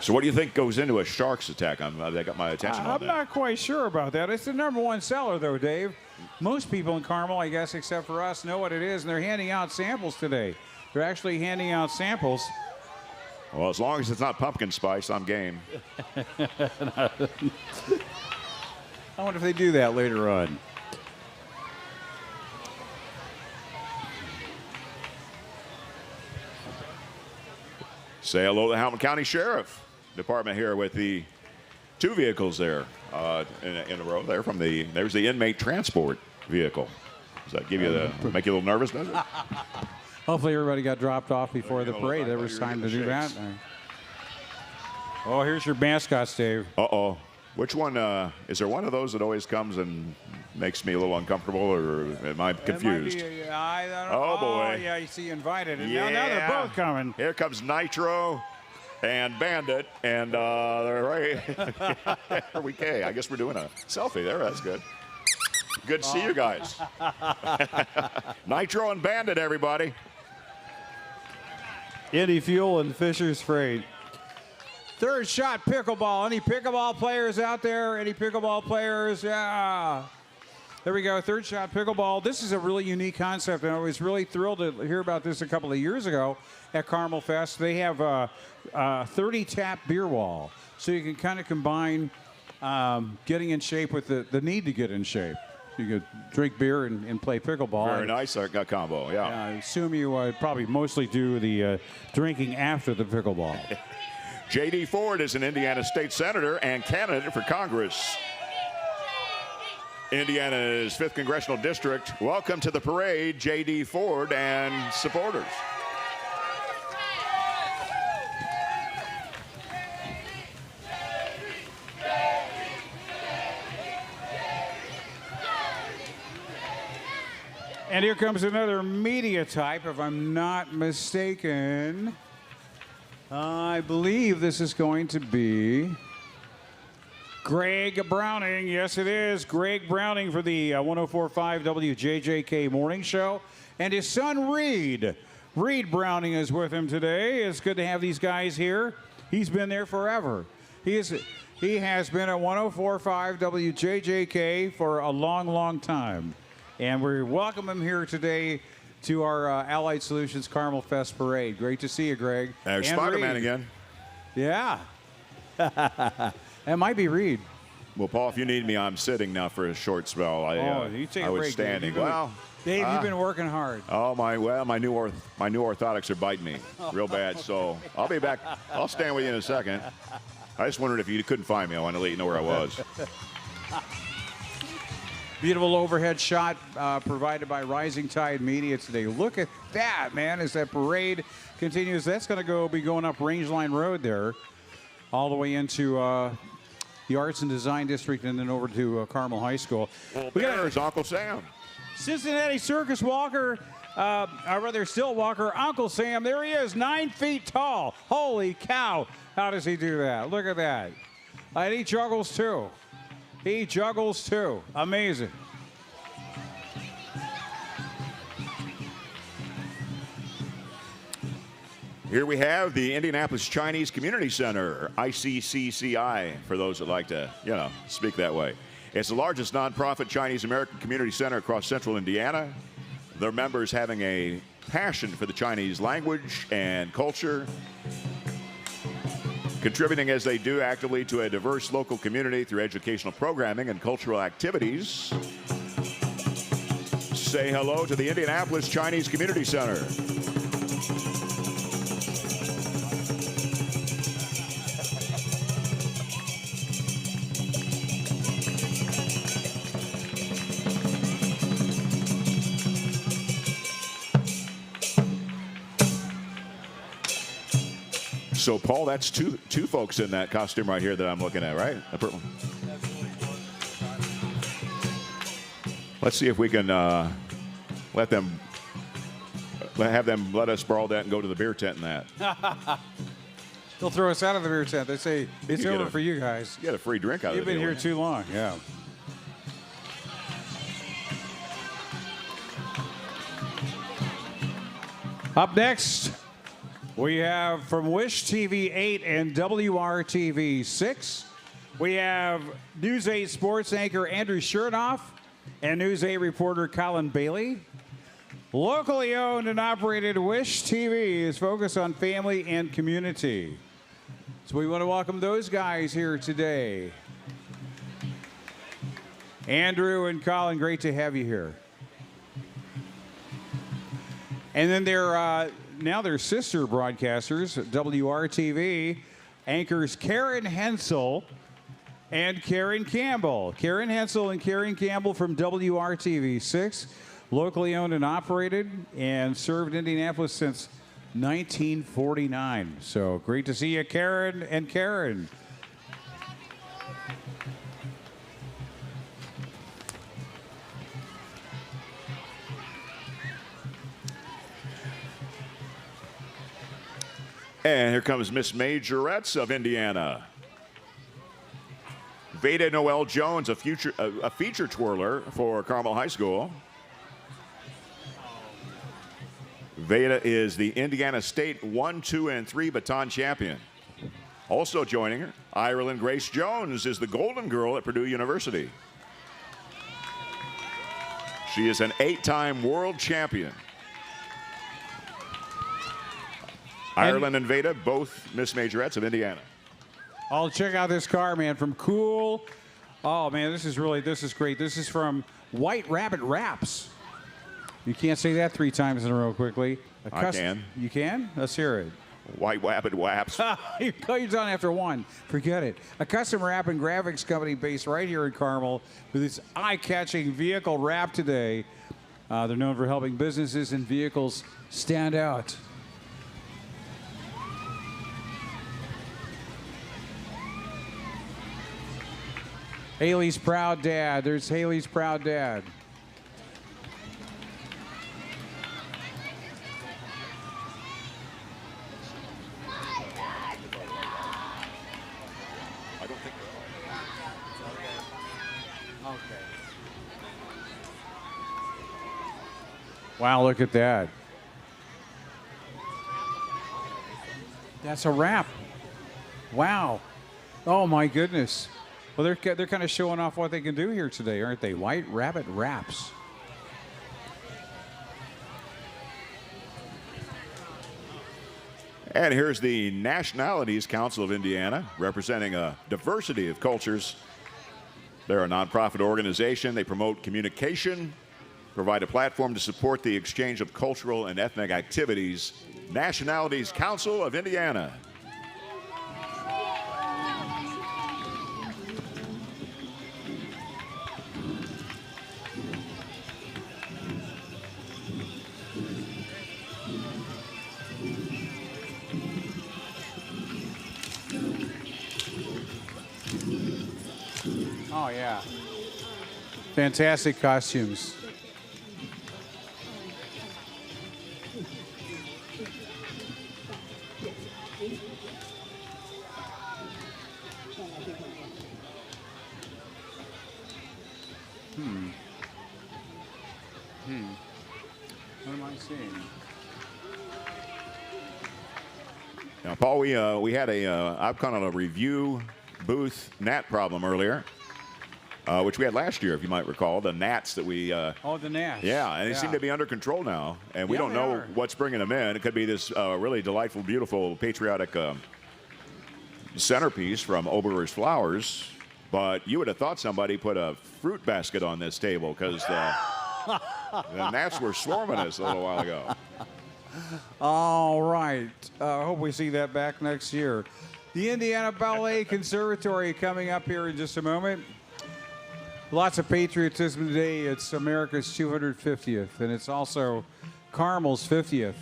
So what do you think goes into a Sharks attack? They got my attention on I'm that. not quite sure about that. It's the #1 seller, though, Dave. Most people in Carmel, I guess, except for us, know what it is, and they're handing out samples today. They're actually handing out samples. Well, as long as it's not pumpkin spice, I'm game. I wonder if they do that later on. Say hello to the Hamilton County Sheriff Department here with the 2 vehicles there in a row. There there's the inmate transport vehicle. Does that give you make you a little nervous, does it? Hopefully everybody got dropped off before the parade. There was time to do that. Oh, here's your mascots, Dave. Uh-oh. Which one? Is there one of those that always comes and makes me a little uncomfortable, or am I confused? I don't Oh, know. boy. Yeah, you see invited. And Yeah. now they're both coming. Here comes Nitro and Bandit, and they're right. Okay, I guess we're doing a selfie there. That's good. Good to see you guys. Nitro and Bandit, everybody. Indy Fuel and Fisher's Freight. Third shot pickleball. Any pickleball players out there? Any pickleball players? Yeah. There we go. Third shot pickleball. This is a really unique concept, and I was really thrilled to hear about this a couple of years ago at CarmelFest. They have a 30-tap beer wall, so you can kind of combine getting in shape with the need to get in shape. You could drink beer and play pickleball. Very nice combo, yeah. I assume you probably mostly do the drinking after the pickleball. J.D. Ford is an Indiana state senator and candidate for Congress. Indiana's 5th Congressional District. Welcome to the parade, J.D. Ford and supporters. And here comes another media type, if I'm not mistaken. I believe this is going to be Greg Browning. Yes, it is. Greg Browning for the 104.5 WJJK Morning Show. And his son, Reed. Reed Browning is with him today. It's good to have these guys here. He's been there forever. He has been at 104.5 WJJK for a long, long time. And we welcome him here today to our Allied Solutions CarmelFest Parade. Great to see you, Greg. There's And Spider-Man Reed. again. Yeah. That might be Reed. Well, Paul, if you need me, I'm sitting now for a short spell. You take I a was break. standing. Dave. Well, Dave, you've been working hard. Oh, my new orthotics are biting me real bad. So I'll be back. I'll stand with you in a second. I just wondered if you couldn't find me. I wanted to let you know where I was. Beautiful overhead shot provided by Rising Tide Media today. Look at that, man, as that parade continues. That's going to be going up Rangeline Road there, all the way into the Arts and Design District and then over to Carmel High School. Well, We got there's Uncle Sam. Cincinnati Circus Walker, or rather Stilt Walker, Uncle Sam. There he is, 9 feet tall. Holy cow. How does he do that? Look at that. And he juggles too. He juggles too. Amazing. Here we have the Indianapolis Chinese Community Center, ICCCI, for those that like to, speak that way. It's the largest nonprofit Chinese American community center across central Indiana. Their members having a passion for the Chinese language and culture, contributing as they do actively to a diverse local community through educational programming and cultural activities. Say hello to the Indianapolis Chinese Community Center. So, Paul, that's two folks in that costume right here that I'm looking at, right? The purple. Let's see if we can let them have them let us borrow that and go to the beer tent in that. They'll throw us out of the beer tent. They say it's over for you guys. You get a free drink out of it. You've been here too long. Yeah. Up next, we have from Wish TV 8 and WRTV 6, we have News 8 sports anchor Andrew Chernoff and News 8 reporter Colin Bailey. Locally owned and operated Wish TV is focused on family and community. So we want to welcome those guys here today. Andrew and Colin, great to have you here. And then now they're sister broadcasters, WRTV, anchors Karen Hensel and Karen Campbell. Karen Hensel and Karen Campbell from WRTV 6, locally owned and operated, and served Indianapolis since 1949. So great to see you, Karen and Karen. And here comes Miss Majorettes of Indiana. Veda Noel Jones, a feature twirler for Carmel High School. Veda is the Indiana State 1, 2, and 3 baton champion. Also joining her, Ireland Grace Jones is the Golden Girl at Purdue University. She is an 8-time world champion. Ireland and Veda, both Miss Majorettes of Indiana. Oh, check out this car, man, from Cool. Oh, man, this is great. This is from White Rabbit Wraps. You can't say that 3 times in a row quickly. I can. You can? Let's hear it. White Rabbit Wraps. You're done after one. Forget it. A custom wrap and graphics company based right here in Carmel with its eye-catching vehicle wrap today. They're known for helping businesses and vehicles stand out. Haley's proud dad. There's Haley's proud dad. Wow, look at that. That's a wrap. Wow. Oh, my goodness. Well, they're kind of showing off what they can do here today, aren't they? White Rabbit Wraps. And here's the Nationalities Council of Indiana, representing a diversity of cultures. They're a nonprofit organization. They promote communication, provide a platform to support the exchange of cultural and ethnic activities. Nationalities Council of Indiana. Oh, yeah. Fantastic costumes. What am I seeing? Now, Paul, we had I've called it a review booth gnat problem earlier, which we had last year, if you might recall, the gnats that we... the gnats. Yeah, and they seem to be under control now, and we don't know what's bringing them in. It could be this really delightful, beautiful, patriotic centerpiece from Oberer's Flowers, but you would have thought somebody put a fruit basket on this table because the gnats were swarming us a little while ago. All right. I hope we see that back next year. The Indiana Ballet Conservatory coming up here in just a moment. Lots of patriotism today. It's America's 250th, and it's also Carmel's 50th.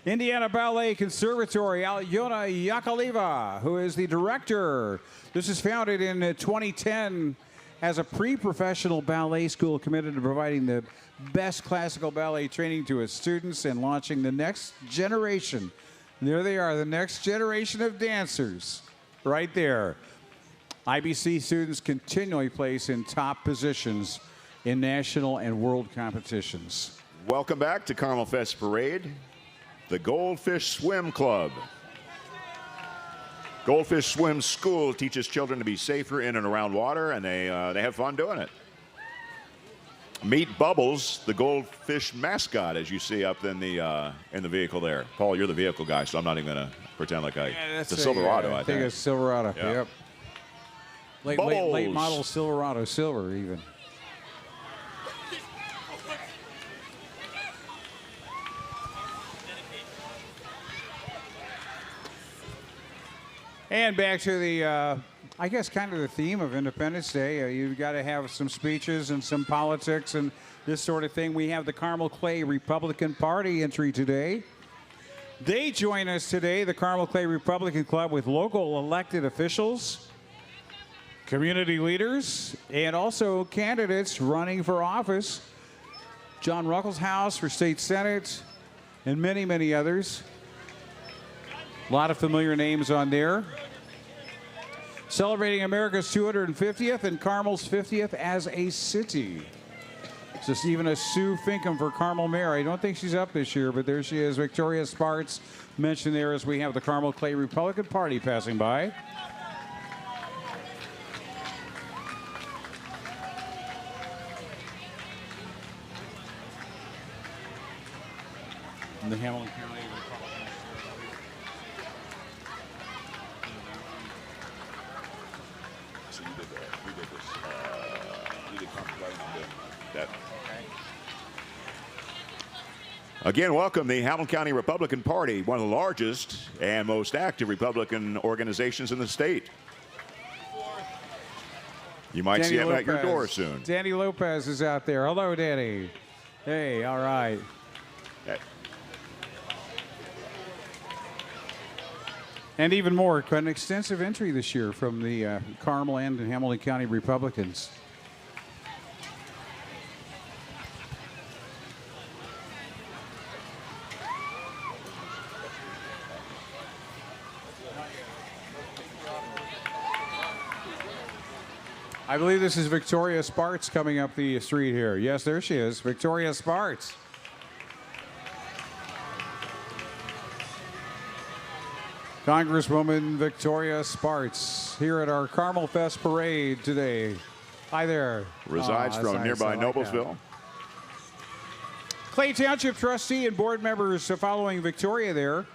Indiana Ballet Conservatory, Alyona Yakovleva, who is the director. This is founded in 2010 as a pre-professional ballet school committed to providing the best classical ballet training to its students and launching the next generation. There they are, the next generation of dancers, right there. IBC students continually place in top positions in national and world competitions. Welcome back to CarmelFest Parade, the Goldfish Swim Club. Goldfish Swim School teaches children to be safer in and around water, and they have fun doing it. Meet Bubbles, the goldfish mascot, as you see up in the vehicle there. Paul, you're the vehicle guy, so I'm not even going to pretend like it's a Silverado. I think it's Silverado. Yeah. Yep. Late model Silverado, silver even. And back to the, I guess, kind of the theme of Independence Day. You've got to have some speeches and some politics and this sort of thing. We have the Carmel Clay Republican Party entry today. They join us today, the Carmel Clay Republican Club, with local elected officials, community leaders, and also candidates running for office. John Ruckelshaus for State Senate, and many, many others. A lot of familiar names on there. Celebrating America's 250th and Carmel's 50th as a city. Just even a Sue Finkham for Carmel Mayor. I don't think she's up this year, but there she is. Victoria Sparks mentioned there as we have the Carmel Clay Republican Party passing by. And the Hamilton County Again, welcome the Hamilton County Republican Party, one of the largest and most active Republican organizations in the state. You might see him at your door soon. Danny Lopez is out there. Hello, Danny. Hey, all right. Hey. And even more, quite an extensive entry this year from the Carmel and Hamilton County Republicans. I believe this is Victoria Sparks coming up the street here. Yes, there she is, Victoria Sparks. Congresswoman Victoria Sparks here at our CarmelFest parade today. Hi there. Resides from nearby Noblesville. Clay Township trustee and board members following Victoria there.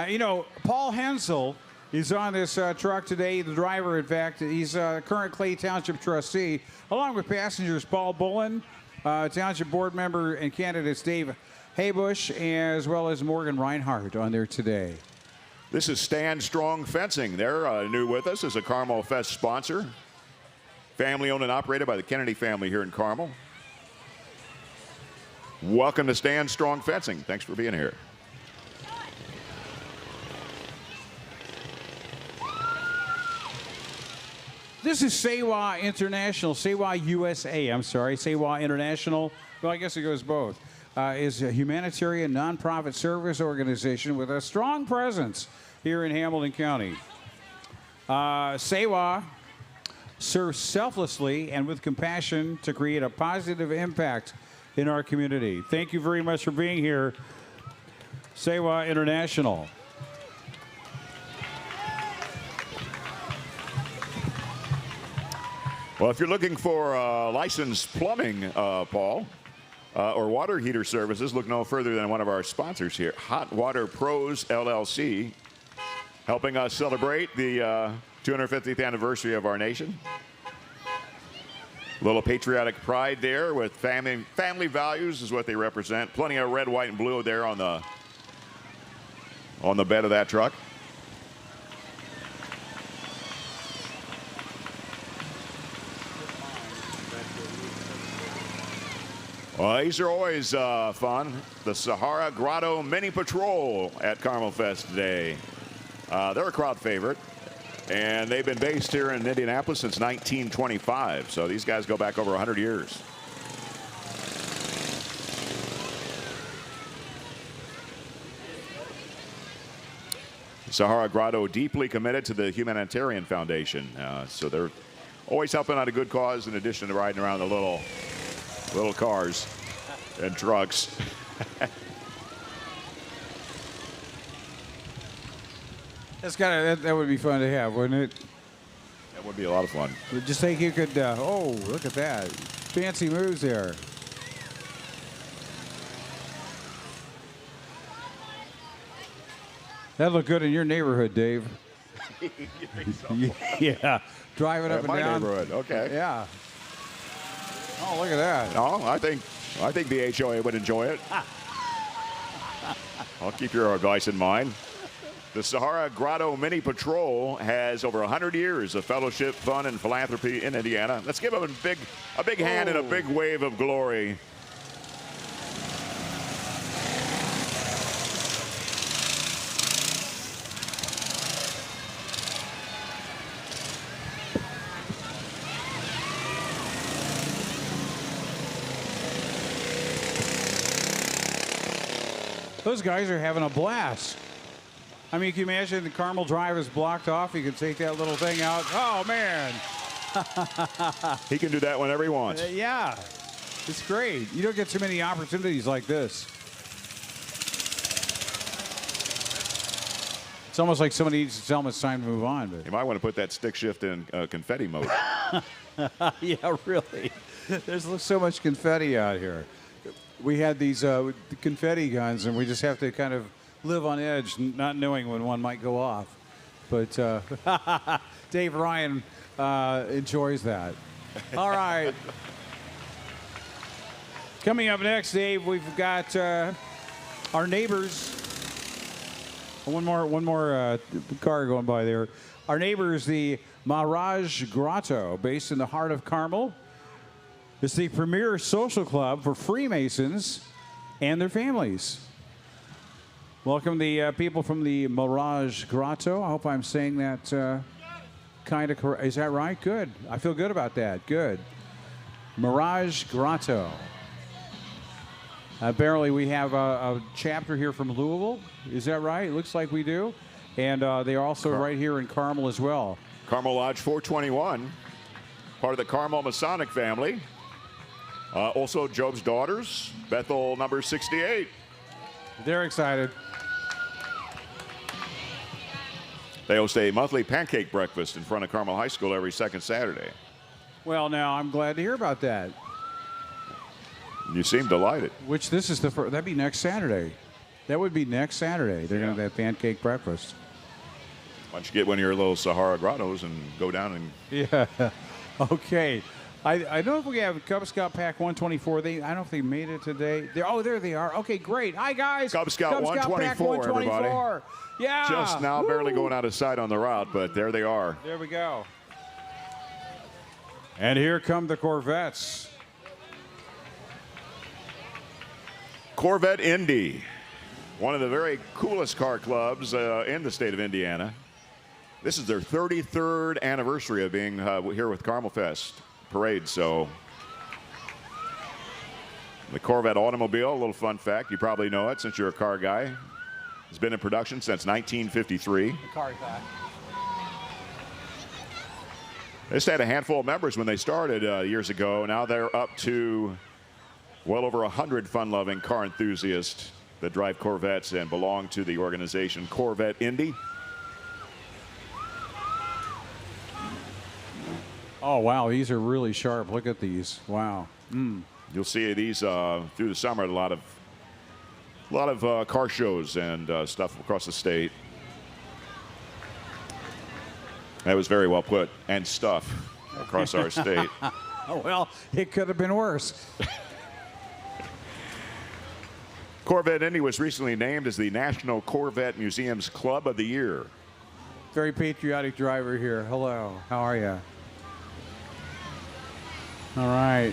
You know, Paul Hensel is on this truck today, the driver, in fact. He's a current Clay Township trustee, along with passengers Paul Bullen, Township board member and candidates Dave Haybush, as well as Morgan Reinhardt on there today. This is Stand Strong Fencing. They're new with us as a CarmelFest sponsor. Family owned and operated by the Kennedy family here in Carmel. Welcome to Stand Strong Fencing. Thanks for being here. This is SEWA International, SEWA USA, I'm sorry, SEWA International. Well, I guess it goes both. Is a humanitarian nonprofit service organization with a strong presence here in Hamilton County. SEWA serves selflessly and with compassion to create a positive impact in our community. Thank you very much for being here, SEWA International. Well, if you're looking for licensed plumbing, Paul, or water heater services, look no further than one of our sponsors here, Hot Water Pros LLC, helping us celebrate the 250th anniversary of our nation. A little patriotic pride there with family values is what they represent. Plenty of red, white, and blue there on the bed of that truck. Well, these are always fun. The Sahara Grotto Mini Patrol at CarmelFest today. They're a crowd favorite. And they've been based here in Indianapolis since 1925. So these guys go back over 100 years. Sahara Grotto deeply committed to the Humanitarian Foundation. So they're always helping out a good cause in addition to riding around the little cars and trucks. That would be fun to have, wouldn't it? That would be a lot of fun. Just think you could, oh, look at that. Fancy moves there. That looked good in your neighborhood, Dave. You think so? Yeah, driving up and my down. neighborhood, okay. Yeah. Oh, look at that. No, I think the HOA would enjoy it. I'll keep your advice in mind. The Sahara Grotto Mini Patrol has over 100 years of fellowship, fun, and philanthropy in Indiana. Let's give them a big hand and a big wave of glory. Those guys are having a blast. I mean, can you imagine the Carmel Drive is blocked off? You can take that little thing out. Oh, man. He can do that whenever he wants. Yeah. It's great. You don't get too many opportunities like this. It's almost like somebody needs to tell them it's time to move on. But. You might want to put that stick shift in confetti mode. Yeah, really. There's so much confetti out here. We had these confetti guns, and we just have to kind of live on edge, not knowing when one might go off. But Dave Ryan enjoys that. All right. Coming up next, Dave, we've got our neighbors. One more car going by there. Our neighbors, the Mirage Grotto, based in the heart of Carmel. It's the premier social club for Freemasons and their families. Welcome the people from the Mirage Grotto. I hope I'm saying that kind of correct. Is that right? Good. I feel good about that. Good. Mirage Grotto. Apparently we have a chapter here from Louisville. Is that right? It looks like we do. And they are also right here in Carmel as well. Carmel Lodge 421, part of the Carmel Masonic family. Also Job's daughters, Bethel number 68. They're excited. They host a monthly pancake breakfast in front of Carmel High School every second Saturday. Well, now I'm glad to hear about that. You seem delighted. Which this is the first, that'd be next Saturday. That would be next Saturday. They're going to have pancake breakfast. Why don't you get one of your little Sahara Grottos and go down and... Yeah. Okay. I don't know if we have Cub Scout Pack 124. I don't know if they made it today. There they are. Okay, great. Hi, guys. Cub Scout 124, everybody. Yeah. Just now barely going out of sight on the route, but there they are. There we go. And here come the Corvettes. Corvette Indy, one of the very coolest car clubs in the state of Indiana. This is their 33rd anniversary of being here with CarmelFest parade. So the Corvette automobile, a little fun fact, you probably know it since you're a car guy. It's been in production since 1953. The car guy. They just had a handful of members when they started years ago. Now they're up to well over 100 fun-loving car enthusiasts that drive Corvettes and belong to the organization Corvette Indy. Oh, wow. These are really sharp. Look at these. Wow. You'll see these through the summer at a lot of car shows and stuff across the state. That was very well put. And stuff across our state. Well, it could have been worse. Corvette Indy was recently named as the National Corvette Museum's Club of the Year. Very patriotic driver here. Hello. How are you? All right.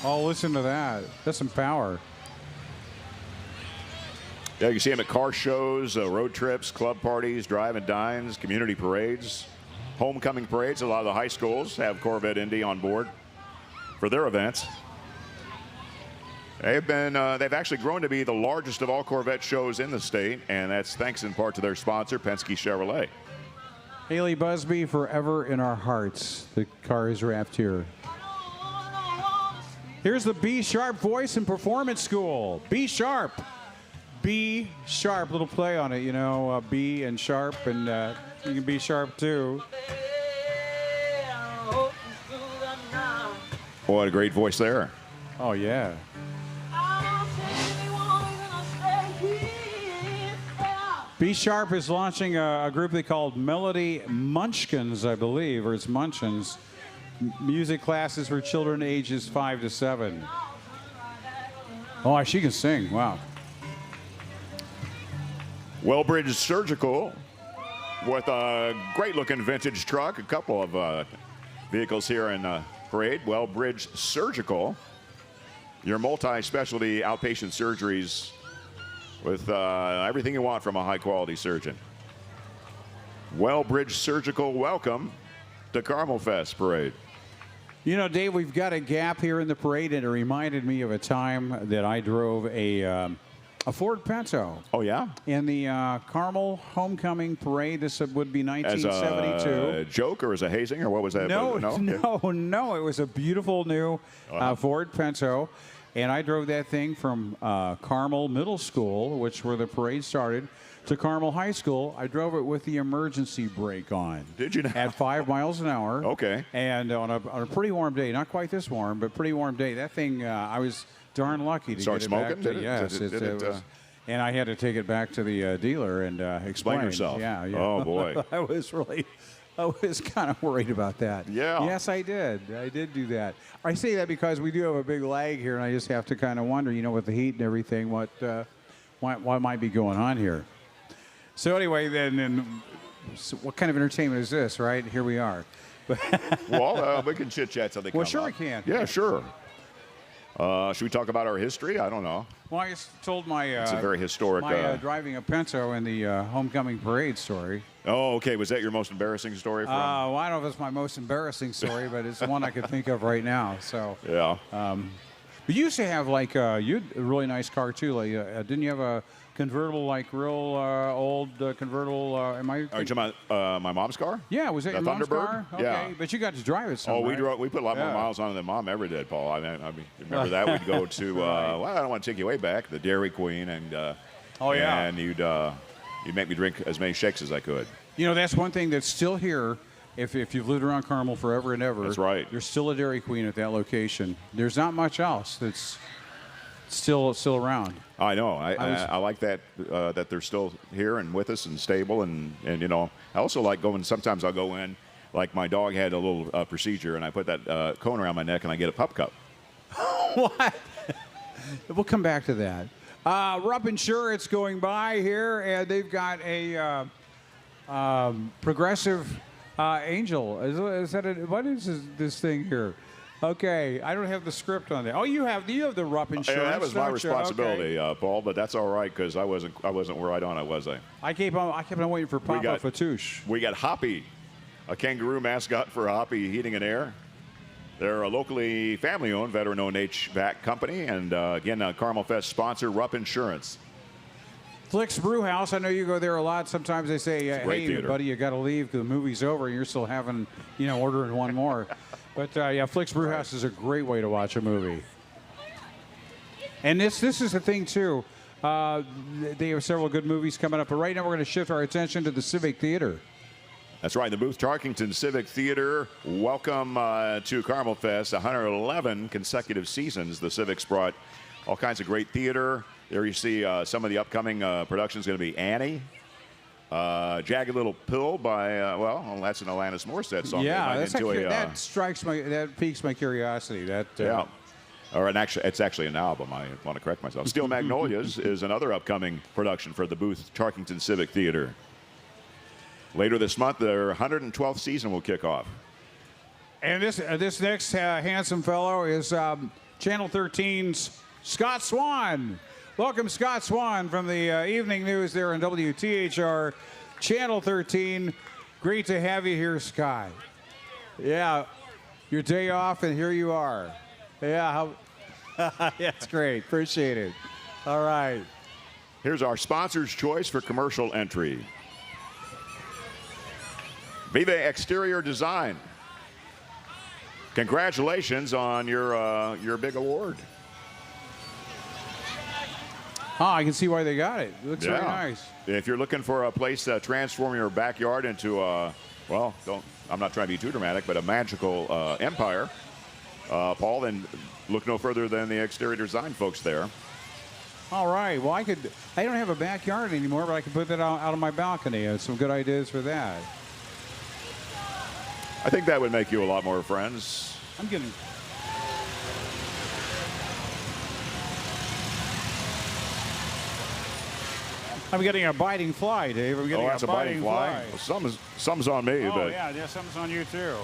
Oh, listen to that. That's some power. Yeah, you see them at car shows, road trips, club parties, drive and dines, community parades, homecoming parades. A lot of the high schools have Corvette Indy on board for their events. They've actually grown to be the largest of all Corvette shows in the state, and that's thanks in part to their sponsor, Penske Chevrolet. Haley Busby, forever in our hearts. The car is wrapped here. Here's the B Sharp Voice and Performance School. B Sharp. B Sharp. Little play on it, you know, B and Sharp, and you can be Sharp too. What a great voice there. Oh, yeah. B Sharp is launching a group they called Melody Munchkins, I believe, or it's Munchkins. Music classes for children ages 5 to 7. Oh, she can sing. Wow. Wellbridge Surgical with a great-looking vintage truck. A couple of vehicles here in parade. Wellbridge Surgical, your multi-specialty outpatient surgeries with everything you want from a high-quality surgeon. Wellbridge Surgical, welcome to CarmelFest Parade. You know, Dave, we've got a gap here in the parade, and it reminded me of a time that I drove a Ford Pinto. Oh, yeah? In the Carmel Homecoming Parade. This would be 1972. As a joke or as a hazing, or what was that? No. It was a beautiful new Ford Pinto. And I drove that thing from Carmel Middle School, which where the parade started, to Carmel High School. I drove it with the emergency brake on. Did you? At 5 miles an hour. Okay. And on a pretty warm day, not quite this warm, but pretty warm day, that thing, I was darn lucky to Start get it smoking? back to, Did it? yes. Did it, was, and I had to take it back to the dealer and explain yourself. Yeah. Oh, boy. I was kind of worried about that. Yeah. Yes, I did. I did do that. I say that because we do have a big lag here, and I just have to kind of wonder, you know, with the heat and everything, what might be going on here. So anyway, then so what kind of entertainment is this, right? Here we are. Well, we can chit-chat till they come Well, sure up. we can. Yeah, sure. Should we talk about our history? I don't know. Well, I just told my It's a very historic. driving a Pinto in the homecoming parade story. Oh, okay. Was that your most embarrassing story from? Well, I don't know if it's my most embarrassing story, but it's the one I could think of right now. So yeah. But you used to have like you had a really nice car too. Like, didn't you have a convertible, like real old convertible? Are you talking about my mom's car? Yeah, was that your mom's car? Okay, Yeah. but you got to drive it. Some, Oh, right? we put a lot more miles on it than Mom ever did, Paul. I mean, remember that? We'd go to well, I don't want to take you way back, the Dairy Queen, and and you'd make me drink as many shakes as I could. You know, that's one thing that's still here. If you've lived around Carmel forever and ever, that's right. There's still a Dairy Queen at that location. There's not much else that's still around. I know. I like that that they're still here and with us and stable, and you know, I also like going. Sometimes I'll go in, like my dog had a little procedure, and I put that cone around my neck, and I get a pup cup. What? We'll come back to that. Rupp Insurance going by here, and they've got a progressive angel. Is that what is this thing here? Okay, I don't have the script on that. Oh, you have the Rupp Insurance. Yeah, that was my don't you? responsibility, Okay. Paul. But that's all right because I wasn't right on it, was I? I kept on waiting for Papa Fatouche. We got Hoppy, a kangaroo mascot for Hoppy Heating and Air. They're a locally family-owned, veteran-owned HVAC company, and again, CarmelFest sponsor, Rupp Insurance. Flick's Brewhouse. I know you go there a lot. Sometimes they say, "Hey, theater. buddy, you got to leave because the movie's over, and you're still having, ordering one more." But yeah, Flick's Brewhouse is a great way to watch a movie. And this is the thing too. They have several good movies coming up, but right now we're going to shift our attention to the Civic Theater. That's right, the Booth Tarkington Civic Theater. Welcome to CarmelFest. 111 consecutive seasons. The Civic's brought all kinds of great theater. There you see some of the upcoming productions. Going to be Annie, Jagged Little Pill by that's an Alanis Morissette song. Yeah, that piques my curiosity. Yeah. It's actually an album. I want to correct myself. Steel Magnolias is another upcoming production for the Booth Tarkington Civic Theater. Later this month, their 112th season will kick off. And this next handsome fellow is Channel 13's Scott Swan. Welcome Scott Swan from the Evening News there on WTHR Channel 13. Great to have you here, Scott. Yeah, your day off, and here you are. Yeah, that's great. Appreciate it. All right. Here's our sponsor's choice for commercial entry. Viva Exterior Design. Congratulations on your big award. Oh, I can see why they got it. It looks very nice. If you're looking for a place to transform your backyard into a, well, I'm not trying to be too dramatic, but a magical empire, Paul, then look no further than the exterior design folks there. All right. Well, I don't have a backyard anymore, but I could put that out on my balcony. I have some good ideas for that. I think that would make you a lot more friends. I'm getting... I'm getting a biting fly, Dave. I'm getting that's a biting fly. Well, some's on me, Oh, but yeah, something's on you, too.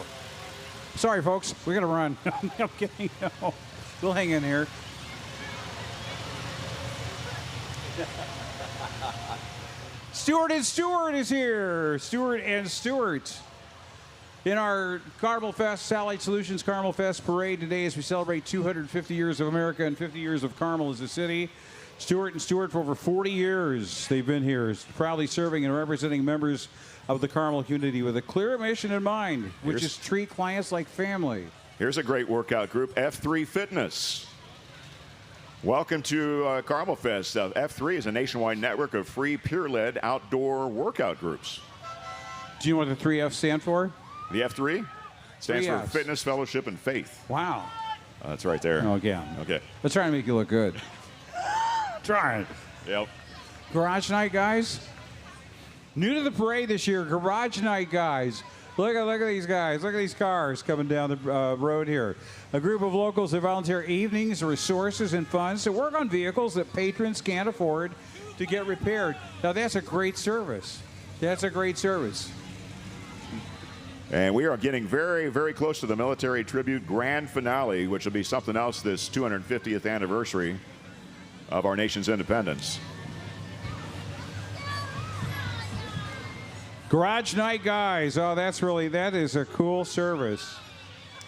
Sorry, folks. We got to run. I'm kidding. No. We'll hang in here. Stuart and Stewart is here. Stuart and Stewart. In our CarmelFest, Satellite Solutions CarmelFest parade today as we celebrate 250 years of America and 50 years of Carmel as a city. Stuart and Stewart, for over 40 years they've been here, proudly serving and representing members of the Carmel community with a clear mission in mind, which is treat clients like family. Here's a great workout group, F3 Fitness. Welcome to CarmelFest. F3 is a nationwide network of free, peer-led outdoor workout groups. Do you know what the 3 F stand for? The F3 stands for Fs. Fitness, Fellowship, and Faith. Wow. That's right there. Oh, again. Okay. Let's try and make you look good. Try it. Yep. Garage night, guys. New to the parade this year, garage night, guys. Look at these guys. Look at these cars coming down the road here. A group of locals that volunteer evenings, resources, and funds to work on vehicles that patrons can't afford to get repaired. Now, that's a great service. That's a great service. And we are getting very, very close to the military tribute grand finale, which will be something else this 250th anniversary of our nation's independence. Garage night, guys. Oh, that is a cool service.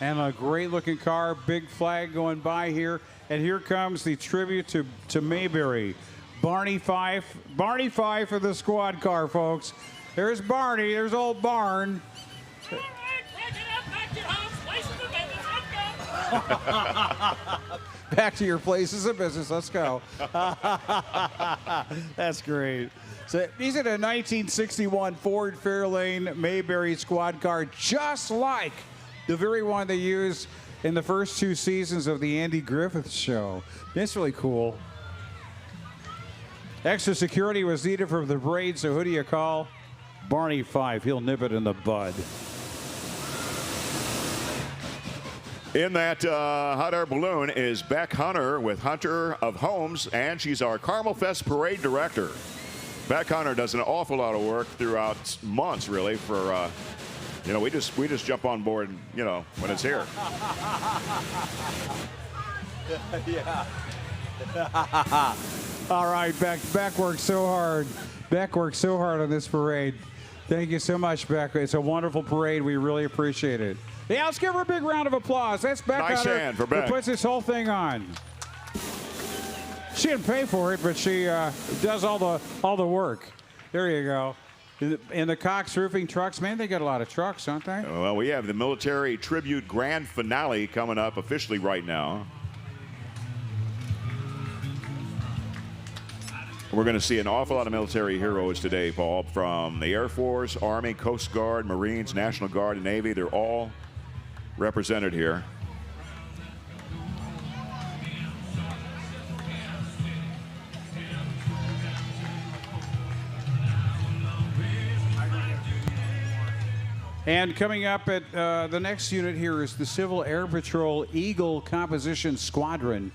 And a great looking car, big flag going by here. And here comes the tribute to Mayberry. Barney Fife. Barney Fife for the squad car, folks. There's Barney. There's old Barn. Back to your places of business. Let's go. That's great. So these are the 1961 Ford Fairlane Mayberry squad car, just like the very one they used in the first 2 seasons of the Andy Griffith Show. That's really cool. Extra security was needed for the parade, so who do you call? Barney Fife. He'll nip it in the bud. In that hot air balloon is Beck Hunter with Hunter of Homes, and she's our CarmelFest parade director. Beck Hunter does an awful lot of work throughout months, really, for, we just jump on board, when it's here. Yeah. All right, Beck worked so hard. Beck worked so hard on this parade. Thank you so much, Beck. It's a wonderful parade. We really appreciate it. Yeah, let's give her a big round of applause. That's Beck Nice Hunter, hand for Beck. who puts this whole thing on. She didn't pay for it, but she does all the work. There you go. In the Cox Roofing trucks, man, they got a lot of trucks, don't they? Well, we have the military tribute grand finale coming up officially right now. We're going to see an awful lot of military heroes today, Paul, from the Air Force, Army, Coast Guard, Marines, National Guard, and Navy. They're all represented here. And coming up at the next unit here is the Civil Air Patrol Eagle Composition Squadron.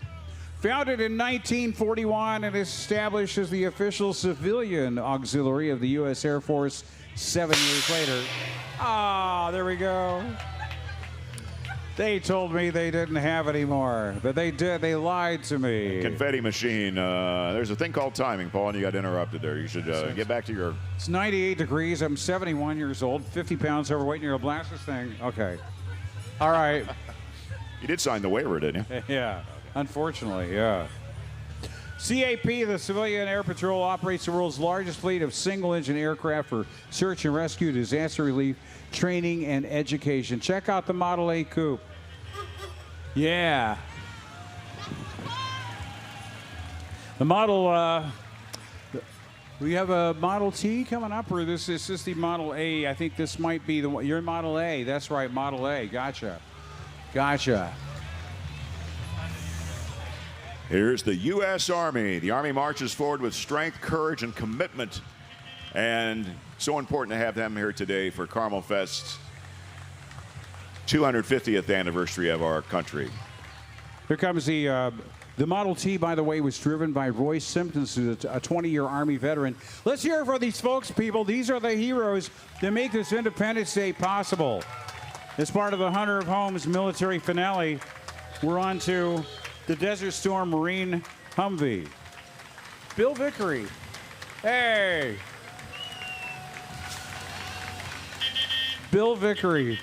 Founded in 1941 and established as the official civilian auxiliary of the U.S. Air Force 7 years later. Ah, there we go. They told me they didn't have any more, but they did. They lied to me. Confetti machine. There's a thing called timing, Paul, and you got interrupted there. You should get back to your... It's 98 degrees. I'm 71 years old, 50 pounds overweight, and you're going to blast this thing? Okay. All right. You did sign the waiver, didn't you? Yeah. Unfortunately, yeah. CAP, the Civilian Air Patrol, operates the world's largest fleet of single-engine aircraft for search and rescue, disaster relief, training, and education. Check out the Model A Coupe. Yeah. The Model, we have a Model T coming up, or this is the Model A. I think this might be the one. You're Model A. That's right, Model A. Gotcha. Gotcha. Here's the U.S. Army. The Army marches forward with strength, courage, and commitment. And so important to have them here today for CarmelFest's 250th anniversary of our country. Here comes the Model T, by the way, was driven by Roy Simpkins, who's a 20-year Army veteran. Let's hear it for these folks, people. These are the heroes that make this Independence Day possible. As part of the Hunter of Homes military finale, we're on to the Desert Storm Marine Humvee. Bill Vickery. Hey. Bill Vickery.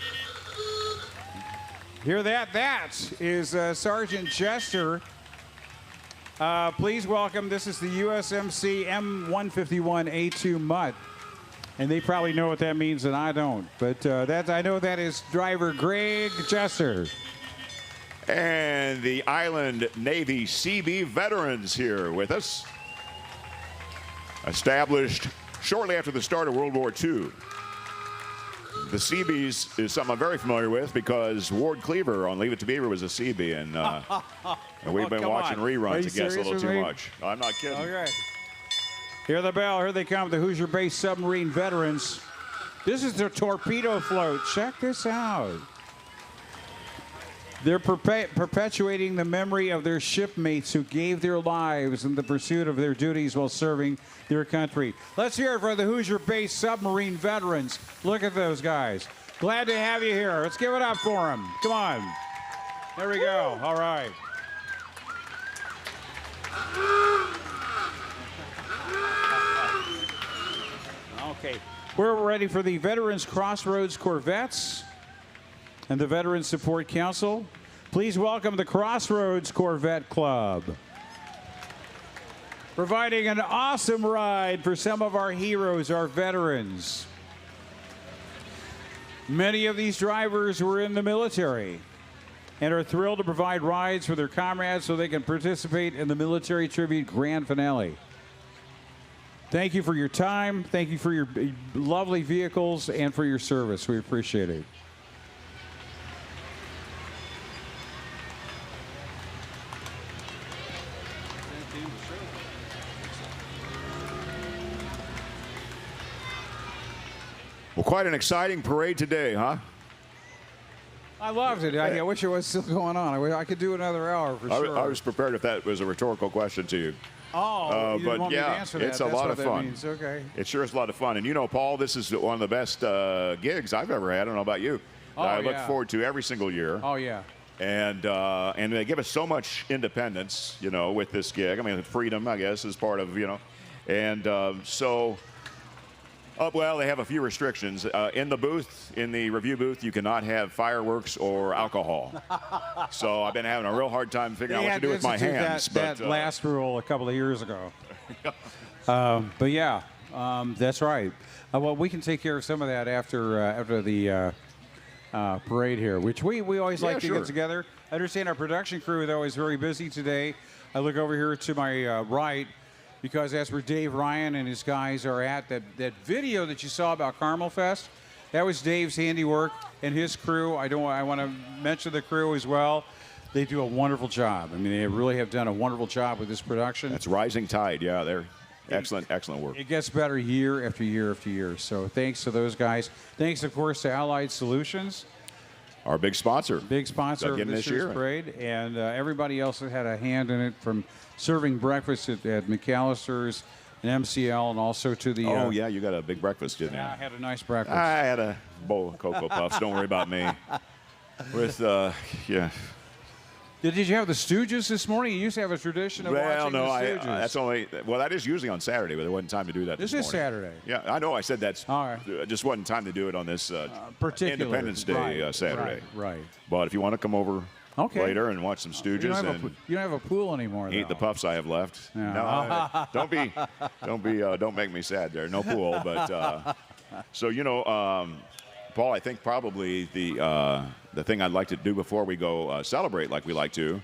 Hear that? That is Sergeant Chester. Please welcome, this is the USMC M151A2 Mutt. And they probably know what that means and I don't. But I know that is driver Greg Chester. And the Island Navy CB veterans here with us. Established shortly after the start of World War II. The Seabees is something I'm very familiar with because Ward Cleaver on Leave It to Beaver was a Seabee, and we've been watching reruns, I guess, a little too much. I'm not kidding. Okay. Hear the bell. Here they come, the Hoosier Base submarine veterans. This is their torpedo float. Check this out. They're perpetuating the memory of their shipmates who gave their lives in the pursuit of their duties while serving their country. Let's hear it for the Hoosier Base submarine veterans. Look at those guys. Glad to have you here. Let's give it up for them. Come on. There we go. All right. Okay. We're ready for the Veterans Crossroads Corvettes and the Veterans Support Council. Please welcome the Crossroads Corvette Club. Providing an awesome ride for some of our heroes, our veterans. Many of these drivers were in the military and are thrilled to provide rides for their comrades so they can participate in the Military Tribute Grand Finale. Thank you for your time. Thank you for your lovely vehicles and for your service. We appreciate it. Well, quite an exciting parade today, huh? I loved it. I wish it was still going on. I could do another hour for sure. I was prepared if that was a rhetorical question to you. Oh, you didn't want me to answer that. It's a lot of fun. Means. Okay. It sure is a lot of fun. And you know, Paul, this is one of the best gigs I've ever had. I don't know about you. I look forward to every single year. Oh, yeah. And they give us so much independence, you know, with this gig. I mean, freedom, I guess, is part of, you know. And well, they have a few restrictions. In the booth, in the review booth, you cannot have fireworks or alcohol. So I've been having a real hard time figuring out what to do with my hands. That last rule a couple of years ago. But yeah, that's right. Well, we can take care of some of that after the parade here, which we always like to get together. I understand our production crew, though, is very busy today. I look over here to my right, because that's where Dave Ryan and his guys are at. That video that you saw about CarmelFest, that was Dave's handiwork and his crew. I want to mention the crew as well. They do a wonderful job. I mean, they really have done a wonderful job with this production. That's Rising Tide. Yeah, they're excellent work. It gets better year after year after year. So thanks to those guys. Thanks, of course, to Allied Solutions. Our big sponsor. Big sponsor of this year's parade. And everybody else that had a hand in it, from serving breakfast at McAllister's and MCL, and also to the... Oh, yeah, you got a big breakfast, didn't you? I had a nice breakfast. I had a bowl of Cocoa Puffs. Don't worry about me. with yeah. Did you have the Stooges this morning? You used to have a tradition of watching the Stooges. That's only. Well, that is usually on Saturday, but there wasn't time to do that. This this is morning. Saturday. Yeah, I know. I said that's. All right. Just wasn't time to do it on this Particular Independence Day Saturday. Right. But if you want to come over later and watch some Stooges You and don't have a pool anymore. eat the puffs I have left. Yeah. No, don't make me sad there. No pool, but so Paul, I think probably the thing I'd like to do before we go celebrate like we like to.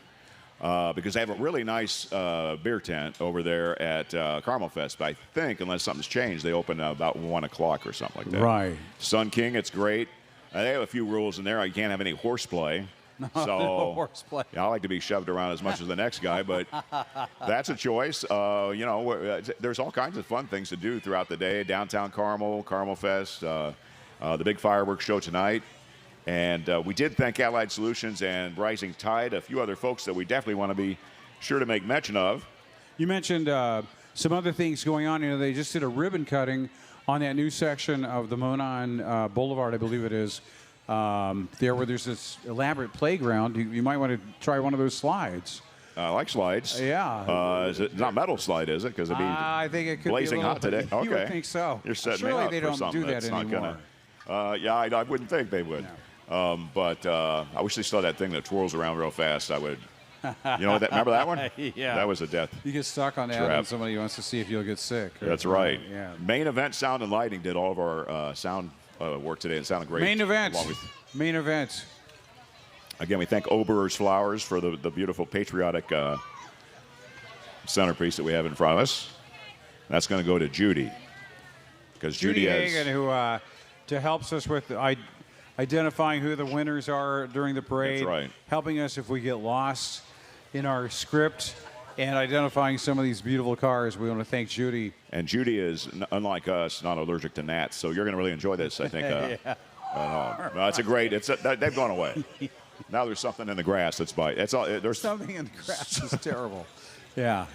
Because they have a really nice beer tent over there at CarmelFest. But I think, unless something's changed, they open about 1 o'clock or something like that. Right. Sun King, it's great. They have a few rules in there. You can't have any horseplay. No horseplay. I like to be shoved around as much as the next guy, but that's a choice. There's all kinds of fun things to do throughout the day. Downtown Carmel, CarmelFest, the big fireworks show tonight. And we did thank Allied Solutions and Rising Tide, a few other folks that we definitely want to be sure to make mention of. You mentioned some other things going on. They just did a ribbon cutting on that new section of the Monon Boulevard, I believe it is, there where there's this elaborate playground. You might want to try one of those slides. I like slides. Yeah. Is it not metal slide, is it? Because it'd be I think it could blazing be a hot today. Okay. You would think so. You're setting Surely me up they for don't something do that that's not anymore. I wouldn't think they would. No. But I wish they still had that thing that twirls around real fast. I would. Remember that one? Yeah. That was a death. You get stuck on that trap. and somebody wants to see if you'll get sick. That's right. Yeah. Main Event Sound and Lighting did all of our sound work today. It sounded great. Main Event. Along with, Main Event. again, we thank Oberer's Flowers for the beautiful patriotic centerpiece that we have in front of us. That's going to go to Judy. Because Judy has, Hagan, who helps us with identifying who the winners are during the parade. That's right. Helping us if we get lost in our script and identifying some of these beautiful cars. We want to thank Judy. And Judy is, unlike us, not allergic to gnats, so you're going to really enjoy this, I think. Yeah. It's a great. They've gone away. Now there's something in the grass that's by. It's all. There's Something in the grass is terrible. Yeah.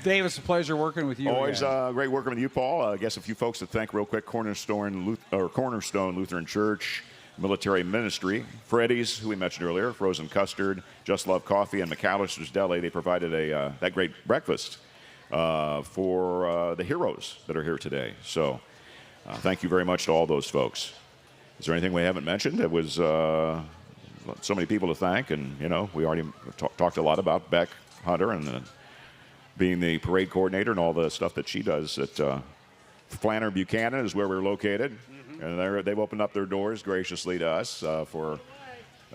Dave, it's a pleasure working with you. Always again. great working with you, Paul. I guess a few folks to thank real quick. Cornerstone Lutheran Church, Military Ministry, Freddy's, who we mentioned earlier, Frozen Custard, Just Love Coffee, and McAllister's Deli. They provided that great breakfast for the heroes that are here today. So thank you very much to all those folks. Is there anything we haven't mentioned? It was so many people to thank, and we already talked a lot about Beck Hunter and being the parade coordinator and all the stuff that she does at Flanner Buchanan is where we're located. Mm-hmm. And they've opened up their doors graciously to us for,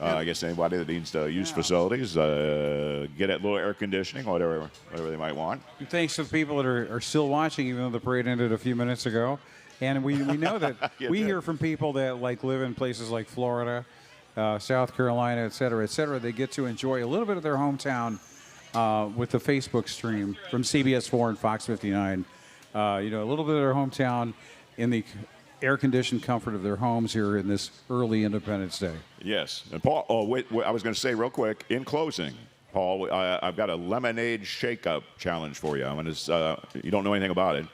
I guess, anybody that needs to use facilities, get that little air conditioning, whatever they might want. And thanks to the people that are still watching, even though the parade ended a few minutes ago. And we know that we hear from people that live in places like Florida, South Carolina, et cetera, et cetera. They get to enjoy a little bit of their hometown with the Facebook stream from CBS 4 and Fox 59. A little bit of their hometown in the air-conditioned comfort of their homes here in this early Independence Day. Yes. And Paul, I was going to say real quick, in closing, Paul, I've got a lemonade shake-up challenge for you. You don't know anything about it,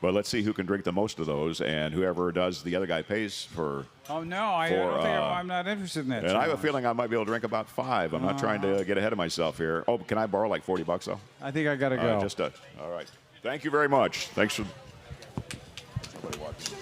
but let's see who can drink the most of those, and whoever does, the other guy pays for. Oh, no, I'm not interested in that And challenge. I have a feeling I might be able to drink about 5. I'm not trying to get ahead of myself here. Oh, can I borrow like $40 though? I think I got to go. All right. Thank you very much. Thanks for. Somebody watching.